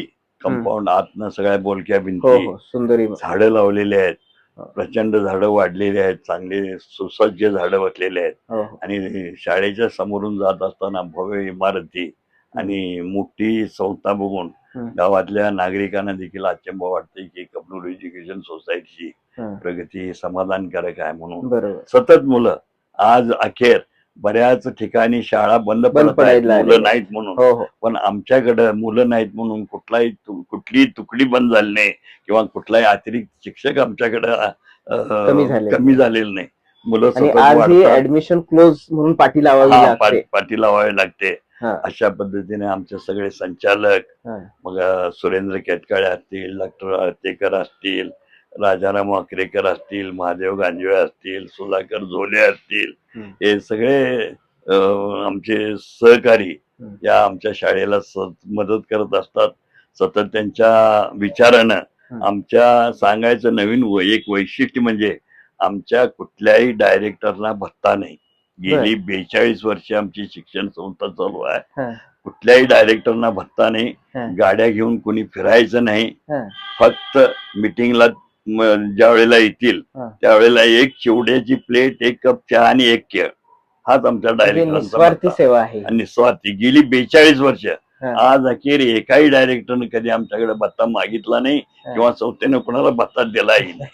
कंपाऊंड आतनं सगळ्या बोलक्या
हो
भिंती,
हो सुंदर इमारत.
झाडं लावलेली आहेत.
हो.
प्रचंड झाडं वाढलेली आहेत, चांगले सुसज्ज झाडं बसलेले आहेत
हो हो
आणि शाळेच्या समोरून जात असताना भव्य इमारती आणि मोठी संस्था बघून
हं.
गावातल्या नागरिकांना देखील अचंबा वाटते की कबनूर एज्युकेशन सोसायटीची
हं.
प्रगती समाधानकारक आहे म्हणून
बरोबर.
सतत मुलं आज अखेर बऱ्याच ठिकाणी शाळा बंद पडत आहेत,
पडायला
मुलं
लागलेली.
नाहीत म्हणून.
हो हो
पण आमच्याकडे मुलं नाहीत म्हणून कुठलीही तुकडी बंद झाली नाही किंवा कुठलाही अतिरिक्त शिक्षक आमच्याकडे कमी झालेले नाही. मुलं
आणि
सतत
आज ही
वाढतात.
ऍडमिशन क्लोज म्हणून पाठी लावावी लागते.
पाठी लावावी लागते.
हा.
अशा पद्धतीने आमचे सगळे संचालक,
हा.
मग सुरेंद्र केतकाळे असतील, डॉक्टर आरतेकर असतील, राजाराम वाकरेकर असतील, महादेव गांजवे असतील, सुधाकर झोले असतील,
हं.
हे सगळे आमचे सहकारी
हं.
या आमच्या शाळेला मदत करत असतात. सतत त्यांच्या विचारानं आमच्या सांगायचं नवीन एक वैशिष्ट्य म्हणजे आमच्या कुठल्याही डायरेक्टरला भत्ता नाही. गेली 42 वर्ष आमची शिक्षण संस्था चालू आहे.
हा.
कुठल्याही डायरेक्टरना भत्ता नाही.
हा.
गाड्या घेऊन कोणी फिरायचं नाही.
हा.
फक्त मिटिंगला ज्या वेळेला येतील
हा.
त्यावेळेला एक चिवड्याची प्लेट, 1 कप चहा आणि 1 केळ, हाच आमच्या
म्हणजे
डायरेक्टरांचा
निस्वार्थी
भत्ता.
सेवा आहे.
आणि निस्वार्थी गेली 42 वर्ष.
हा.
आज अखेर एकाही डायरेक्टरने कधी आमच्याकडे भत्ता मागितला नाही किंवा संस्थेने कोणाला भत्ता दिलाही नाही.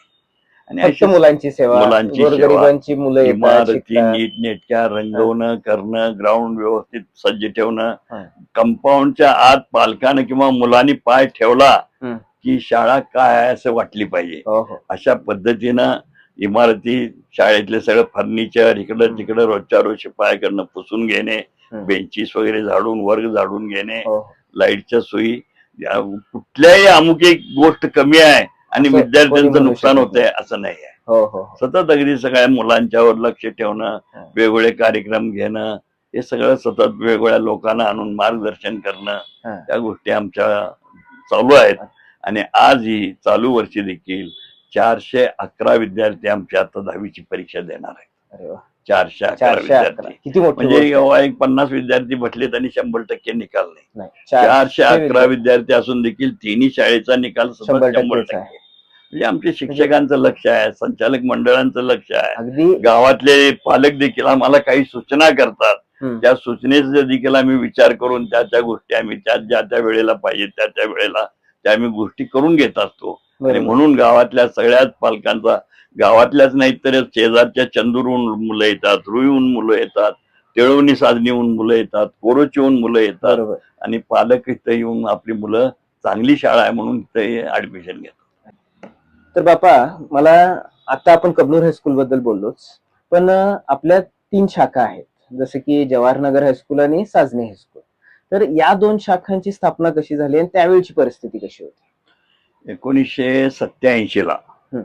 आणि
फक्त मुलांची सेवा,
मुलांची
गोरगरिबांची मुलं येतात,
इमारती
शिकतात.
नीटनेटक्या रंगवणं करणं, ग्राउंड व्यवस्थित सज्ज ठेवणं,
हा.
कंपाऊंडच्या आत पालकानं किंवा मुलांनी पाय ठेवला
हं.
की शाळा काय आहे असं वाटली पाहिजे.
हो हो
अशा पद्धतीनं इमारती, शाळेतले सगळं फर्निचर इकडं
हम्म.
तिकडं रोजच्या रोज शिपायाकडनं पुसून घेणे,
हम्म.
बेंचीस वगैरे झाडून, वर्ग झाडून घेणे,
हो
लाईटच्या सोयी, कुठल्याही अमुक एक गोष्ट कमी आहे आणि
असं कोणी
विद्यार्थ्यांचं
म्हणू
नुकसान
शकत
होतंय
नाही.
असं नाही आहे.
हो हो हो.
सतत अगदी सगळ्या मुलांच्यावर लक्ष ठेवणं,
हं.
वेगवेगळे कार्यक्रम घेणं, हे सगळं सतत वेगवेगळ्या लोकांना आणून मार्गदर्शन करणं,
हं.
त्या गोष्टी आमच्या चालू आहेत. आणि आज ही चालू वर्षी देखील 411 विद्यार्थी आमच्या आता 10वीची परीक्षा देणार आहेत.
अरे वा.
411
411
विद्यार्थी
किती मोठी
म्हणजे
गोष्ट आहे.
जेव्हा एक 50 विद्यार्थी बसलेत आणि 100% निकाल नाही.
नाही
411 विद्यार्थी असून देखील तिन्ही शाळेचा निकाल सतत
100%
100%.
आहे.
म्हणजे आमच्या शिक्षकांचं लक्ष आहे, संचालक मंडळांचं लक्ष आहे,
अगदी
गावातले पालक देखील आम्हाला काही सूचना करतात.
हम्म.
त्या सूचनेचा देखील आम्ही विचार करून त्या गोष्टी आम्ही ज्या त्या वेळेला पाहिजे त्या वेळेला त्या आम्ही गोष्टी करून घेत असतो. आणि
बरोबर.
म्हणून गावातल्या सगळ्याच पालकांचा, गावातल्याच नाही तर शेजारच्या चंदूरहून मुलं येतात, रुईहून मुलं येतात, तेळवणी साधनीहून मुलं येतात, कोरोचीहून मुलं येतात
बरोबर.
आणि पालक इथं येऊन आपली मुलं चांगली शाळा आहे म्हणून इथं ऍडमिशन घेतात.
तर बापा, मला आता आपण कबनूर हायस्कूल बद्दल बोललोच, पण आपल्या 3 शाखा आहेत, जसे की जवाहरनगर हायस्कूल आणि साजनी हायस्कूल. तर या 2 शाखांची स्थापना कशी झाली आणि त्यावेळची परिस्थिती कशी होती?
1987 ला
हम्म.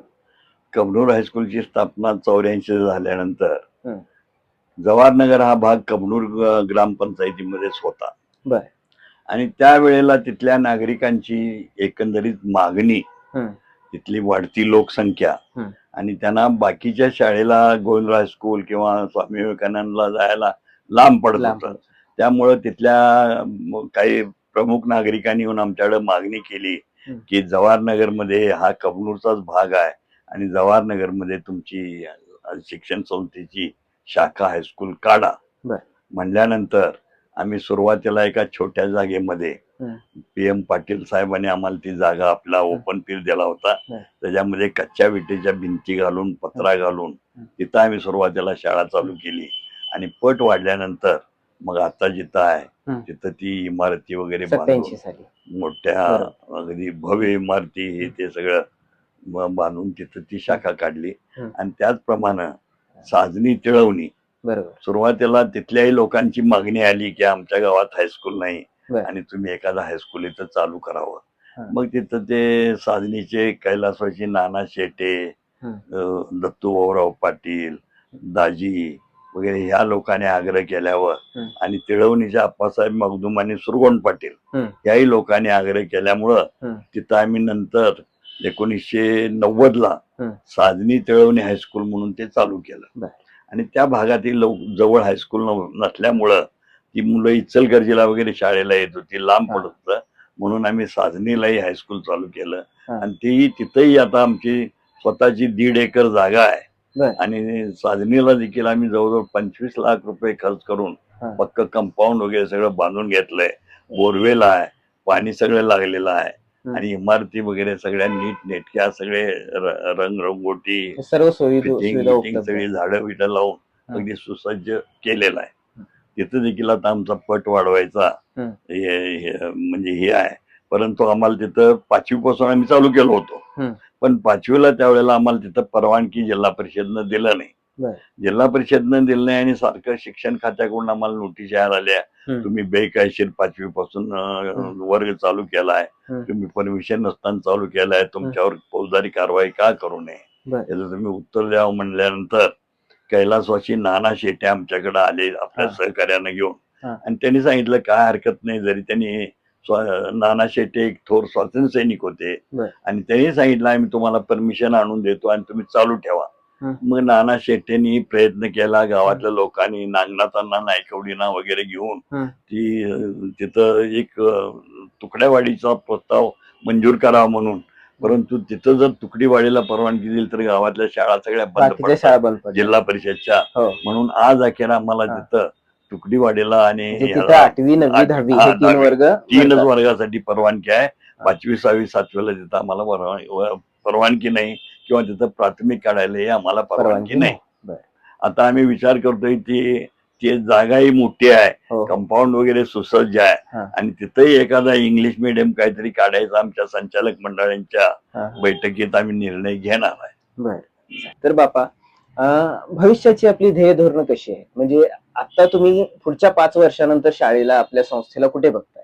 कबनूर हायस्कूलची स्थापना 84 झाल्यानंतर
हम्म.
जवाहरनगर हा भाग कबनूर ग्रामपंचायतीमध्येच होता.
बर.
आणि त्यावेळेला तिथल्या नागरिकांची एकंदरीत मागणी,
हम्म.
तिथली वाढती लोकसंख्या
हम्म.
आणि त्यांना बाकीच्या शाळेला गोविंदराव हायस्कूल किंवा स्वामी विवेकानंदला जायला लांब पडत
लांब
होतं.
पडत.
त्यामुळं तिथल्या काही प्रमुख नागरिकांनी येऊन आमच्याकडे मागणी केली
हम्म.
की जवाहरनगरमध्ये हा कबनूरचाच भाग आहे आणि जवाहरनगरमध्ये तुमची शिक्षण संस्थेची शाखा हायस्कूल काढा.
बर.
म्हणल्यानंतर आम्ही सुरुवातीला एका छोट्या जागेमध्ये
हम्म.
PM पाटील साहेबांनी आम्हाला ती जागा आपला ओपन फील्ड दिला होता. त्याच्यामध्ये कच्च्या विटेच्या भिंती घालून, पत्रा घालून तिथं आम्ही सुरुवातीला शाळा चालू केली. आणि पट वाढल्यानंतर मग आता जिथं आहे तिथं ती इमारती वगैरे
87 साली
मोठ्या अगदी भव्य इमारती हे ते सगळं बांधून तिथं ती शाखा काढली. आणि त्याचप्रमाणे साजनी तिळवणी,
बरोबर,
सुरुवातीला तिथल्याही लोकांची मागणी आली की आमच्या गावात हायस्कूल नाही
बर.
आणि तुम्ही एखादा हायस्कूल इथं चालू करावं.
हा.
मग तिथं ते साजनीचे कैलासवासी नाना शेटे, दत्तू भाऊराव पाटील, दाजी वगैरे ह्या लोकांनी आग्रह केल्यावर आणि तिळवणीच्या आप्पासाहेब मगदूम आणि सुरगोण पाटील याही लोकांनी आग्रह केल्यामुळं तिथं आम्ही नंतर 1990 ला साजनी तिळवणी हायस्कूल म्हणून ते चालू केलं. आणि त्या भागातील जवळ हायस्कूल नसल्यामुळं ती मुलं इचलकरंजीला वगैरे शाळेला येत होती, लांब पडत होतं, म्हणून आम्ही साजनीलाही हायस्कूल चालू केलं. आणि तेही तिथंही आता आमची स्वतःची 1.5 एकर जागा आहे आणि साजनीला देखील आम्ही जवळजवळ 25 लाख रुपये खर्च करून पक्क कंपाऊंड वगैरे सगळं बांधून घेतलंय. बोरवेल आहे, पाणी सगळं लागलेलं आहे आणि इमारती वगैरे सगळ्या नीट नेटक्या, सगळे रंगरंगोटी,
सर्व
सगळी झाडं बिडं लावून अगदी सुसज्ज केलेलं आहे. तिथं देखील आता आमचा पट वाढवायचा म्हणजे हे आहे. परंतु आम्हाला तिथं 5वी पासून आम्ही चालू केलो होतो, पण 5वीला त्यावेळेला आम्हाला तिथं परवानगी जिल्हा परिषदनं दिलं नाही. जिल्हा परिषदनं दिलं नाही आणि सारखं शिक्षण खात्याकडून आम्हाला नोटीस यायला आल्या, तुम्ही बेकायदेशीर 5वी पासून वर्ग चालू केलाय, तुम्ही परमिशन नसताना चालू केलाय, तुमच्यावर फौजदारी कारवाई का करू नये, याचं तुम्ही उत्तर द्यावं. म्हणल्यानंतर कैलासवासी नाना शेटे आमच्याकडे आले आपल्या सहकार्यानं घेऊन आणि त्यांनी सांगितलं काय हरकत नाही. जरी त्यांनी नाना शेटे एक थोर स्वातंत्र्य सैनिक होते आणि त्यांनी सांगितलं आम्ही तुम्हाला परमिशन आणून देतो आणि तुम्ही चालू ठेवा. मग नाना शेट्टेंनी प्रयत्न केला, गावातल्या लोकांनी नांगणाताना नायकवडीना वगैरे घेऊन तिथं एक तुकड्यावाडीचा प्रस्ताव मंजूर करावा म्हणून. परंतु तिथं जर तुकडीवाडीला परवानगी दिली तर गावातल्या शाळा सगळ्या बंद पडतात जिल्हा परिषदच्या. म्हणून आज अखेर आम्हाला तिथं तुकडीवाडीला आणि
8वी 9वी 10वी
3च वर्गासाठी परवानगी आहे. 5वी 6वी 7वीला तिथं आम्हाला परवानगी नाही किंवा तिथं प्राथमिक काढायला आम्हाला परवानगी नाही. आता आम्ही विचार करतोय ती जागाही मोठी आहे, कंपाऊंड वगैरे सुसज्ज आहे आणि तिथंही एखादा इंग्लिश मीडियम काहीतरी काढायचा आमच्या संचालक मंडळांच्या बैठकीत आम्ही निर्णय घेणार आहे.
तर बापा, भविष्याची आपली ध्येय धोरणं कशी आहे? म्हणजे आता तुम्ही पुढच्या 5 वर्षानंतर शाळेला, आपल्या संस्थेला कुठे बघताय?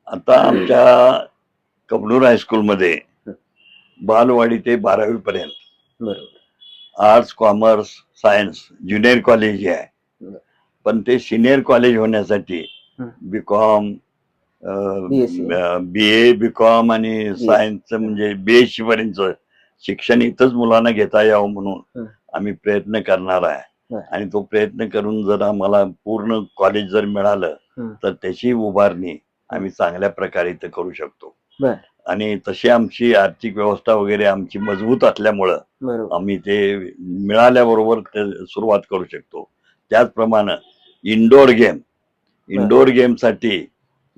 आता आमच्या कबनूर हायस्कूलमध्ये बालवाडी ते 12वी पर्यंत
बरोबर.
Arts, commerce, science junior college आहे.
बरं.
पण ते सिनियर कॉलेज होण्यासाठी
हं.
BCom,
BSc.
BA, बीकॉम आणि सायन्सचं म्हणजे BSc पर्यंत शिक्षण इथंच मुलांना घेता यावं म्हणून
हं.
आम्ही प्रयत्न करणार आहे.
बरं.
आणि तो प्रयत्न करून जर आम्हाला पूर्ण कॉलेज जर मिळालं
हं.
तर त्याची उभारणी आम्ही चांगल्या प्रकारे इथं करू शकतो.
बरं.
आणि तशी आमची आर्थिक व्यवस्था वगैरे आमची मजबूत असल्यामुळं
बरोबर.
आम्ही ते मिळाल्याबरोबर ते सुरुवात करू शकतो. त्याचप्रमाणे इंडोर गेमसाठी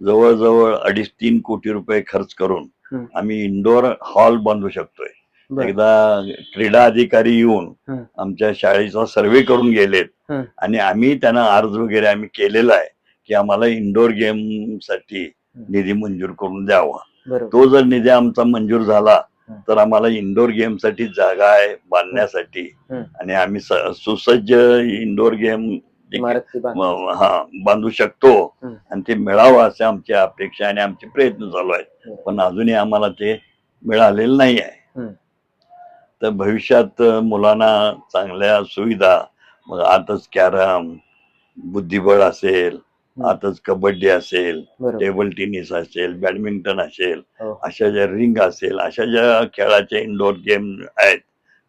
जवळजवळ 2.5-3 कोटी रुपये खर्च करून
हं.
आम्ही इंडोर हॉल बांधू शकतोय.
बरं.
एकदा क्रीडा अधिकारी येऊन
हं.
आमच्या शाळेचा सर्वे करून गेलेत
हं.
आणि आम्ही त्यांना अर्ज वगैरे आम्ही केलेला आहे की आम्हाला इंडोर गेमसाठी निधी मंजूर करून द्यावा.
बरोबर.
तो जर निधी आमचा मंजूर झाला
हं.
तर आम्हाला इंडोर गेमसाठी जागा आहे बांधण्यासाठी
हं.
आणि आम्ही सुसज्ज इंडोर गेम
इमारती बांधण्यासाठी.
बांधू शकतो
हं.
आणि ते मिळावं असे आमची अपेक्षा आणि आमचे प्रयत्न चालू आहेत.
हं.
पण अजूनही आम्हाला ते मिळालेलं नाही आहे.
हं.
तर भविष्यात मुलांना चांगल्या सुविधा, मग आताच कॅरम, बुद्धिबळ असेल,
हं.
आताच कबड्डी असेल,
बरोबर.
टेबल टेनिस असेल, बॅडमिंटन असेल,
हो.
अशा ज्या रिंग असेल, अशा ज्या खेळाच्या इंडोर गेम आहेत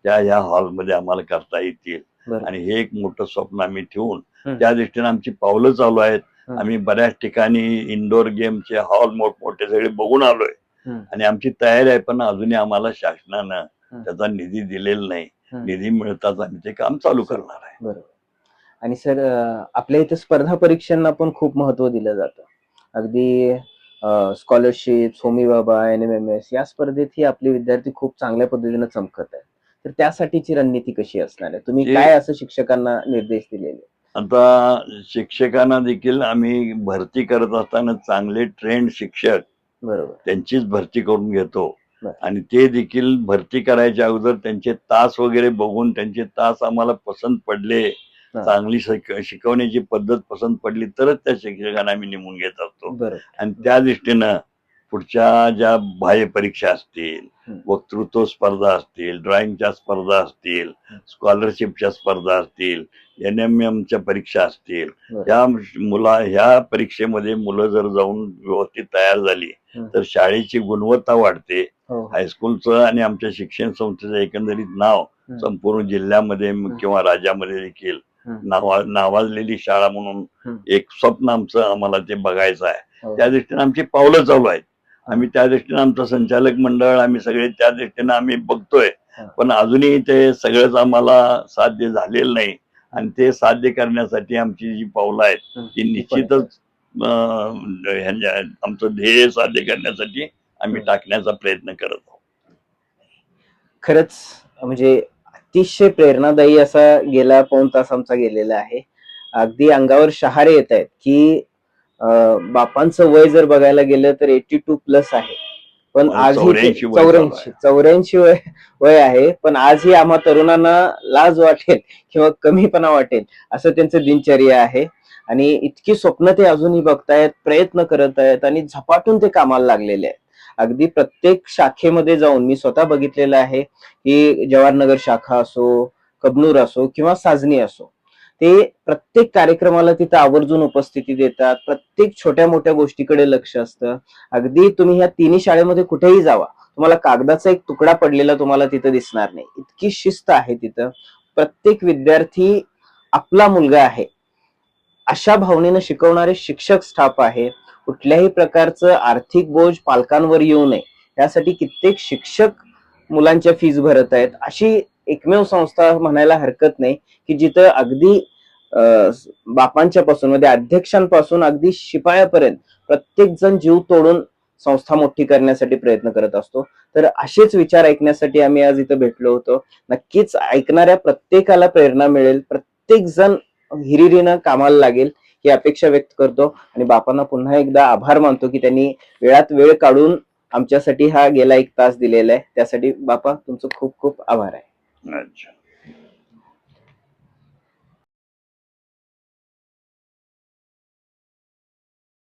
त्या ह्या हॉलमध्ये आम्हाला करता येतील.
बरोबर.
आणि हे एक मोठं स्वप्न आम्ही ठेवून
हं.
त्या दृष्टीने आमची पावलं चालू आहेत.
हं.
आम्ही बऱ्याच ठिकाणी इंडोर गेमचे हॉल मोठमोठे सगळे बघून आलोय
हं.
आणि आमची तयारी आहे. पण अजूनही आम्हाला शासनानं
हं.
त्याचा निधी दिलेला नाही.
हं.
निधी मिळताच आम्ही ते काम चालू करणार आहे.
बरोबर. आणि सर, आपल्या इथे स्पर्धा परीक्षांना पण खूप महत्व दिलं जातं. अगदी स्कॉलरशिप, होमी बाबा, NMMS या स्पर्धेतही आपले विद्यार्थी खूप चांगल्या पद्धतीने चमकत आहेत. तर त्यासाठीची रणनीती कशी असणार आहे? तुम्ही काय असं शिक्षकांना निर्देश दिलेले?
आता शिक्षकांना देखील आम्ही भरती करत असताना चांगले ट्रेंड शिक्षक
बरोबर.
त्यांचीच भरती करून घेतो.
बरं.
आणि ते देखील भरती करायच्या अगोदर त्यांचे तास वगैरे बघून त्यांचे तास आम्हाला पसंत पडले,
हां.
चांगली शिकवण्याची पद्धत पसंत पडली तरच त्या शिक्षकांना आम्ही नेमून घेत असतो.
बरोबर.
आणि त्या दृष्टीनं पुढच्या ज्या बाह्य परीक्षा असतील,
हं.
वक्तृत्व स्पर्धा असतील, ड्रॉइंगच्या स्पर्धा असतील,
हं.
स्कॉलरशिपच्या स्पर्धा असतील, NMMच्या परीक्षा असतील,
बरोबर.
ह्या परीक्षेमध्ये मुलं जर जाऊन व्यवस्थित तयार झाली
हं.
तर शाळेची गुणवत्ता वाढते.
हो.
हायस्कूलचं आणि आमच्या शिक्षण संस्थेचं एकंदरीत नाव
हं.
संपूर्ण जिल्ह्यामध्ये किंवा राज्यामध्ये देखील
हं.
नावाजलेली शाळा म्हणून
हं.
एक स्वप्न आम्हाला ते बघायचं आहे.
हो.
त्या दृष्टीने आमची पावलं चालू आहेत.
हं.
आम्ही त्या दृष्टीने आमचं संचालक मंडळ आम्ही सगळे त्या दृष्टीने आम्ही बघतोय.
हं.
पण अजूनही ते सगळंच आम्हाला साध्य झालेलं नाही. आणि ते साध्य करण्यासाठी आमची जी पावलं आहेत
हं.
ती निश्चितच आमचं ध्येय साध्य करण्यासाठी आम्ही टाकण्याचा प्रयत्न करत आहोत.
खरंच म्हणजे अतिशय प्रेरणादायी असा गेला 1 तास आमचा गेलेला आहे. अगदी अंगावर शहारे येत आहेत की बापांचं वय जर बघायला गेलं तर 82+ आहे. पण आजही 84 वय आहे. पण आजही आम्हा तरुणांना लाज वाटेल किंवा कमीपणा वाटेल असं त्यांचं दिनचर्या आहे. आणि इतकी स्वप्न ते अजूनही बघतायत, प्रयत्न करत आहेत आणि झपाटून ते कामाला लागलेले आहेत. अगदी प्रत्येक शाखेमध्ये जाऊन मी स्वतः बघितलेलं आहे की जवाहरनगर शाखा असो, कबनूर असो किंवा साजनी असो, ते प्रत्येक कार्यक्रमाला तिथं आवर्जून उपस्थिती देतात. प्रत्येक छोट्या मोठ्या गोष्टीकडे लक्ष असतं. अगदी तुम्ही ह्या तिन्ही शाळेमध्ये कुठेही जावा, तुम्हाला कागदाचा एक तुकडा पडलेला तुम्हाला तिथं दिसणार नाही. इतकी शिस्त आहे तिथं. प्रत्येक विद्यार्थी आपला मुलगा आहे अशा भावनेनं शिकवणारे शिक्षक स्टाफ आहे. कुठल्याही प्रकारचं आर्थिक बोज पालकांवर येऊ नये यासाठी कित्येक शिक्षक मुलांच्या फीस भरत आहेत. अशी एकमेव संस्था म्हणायला हरकत नाही की जिथं अगदी बापांच्या पासून म्हणजे अध्यक्षांपासून अगदी शिपायापर्यंत प्रत्येक जण जीव तोडून संस्था मोठी करण्यासाठी प्रयत्न करत असतो. तर असेच विचार ऐकण्यासाठी आम्ही आज इथं भेटलो होतो. नक्कीच ऐकणाऱ्या प्रत्येकाला प्रेरणा मिळेल, प्रत्येक जण हिरिरीनं कामाला लागेल ही अपेक्षा व्यक्त करतो. आणि बापांना पुन्हा एकदा आभार मानतो की त्यांनी वेळात वेळ काढून आमच्यासाठी हा गेला 1 तास दिलेला आहे. त्यासाठी बापा तुमचं खूप खूप आभार आहे.
अच्छा.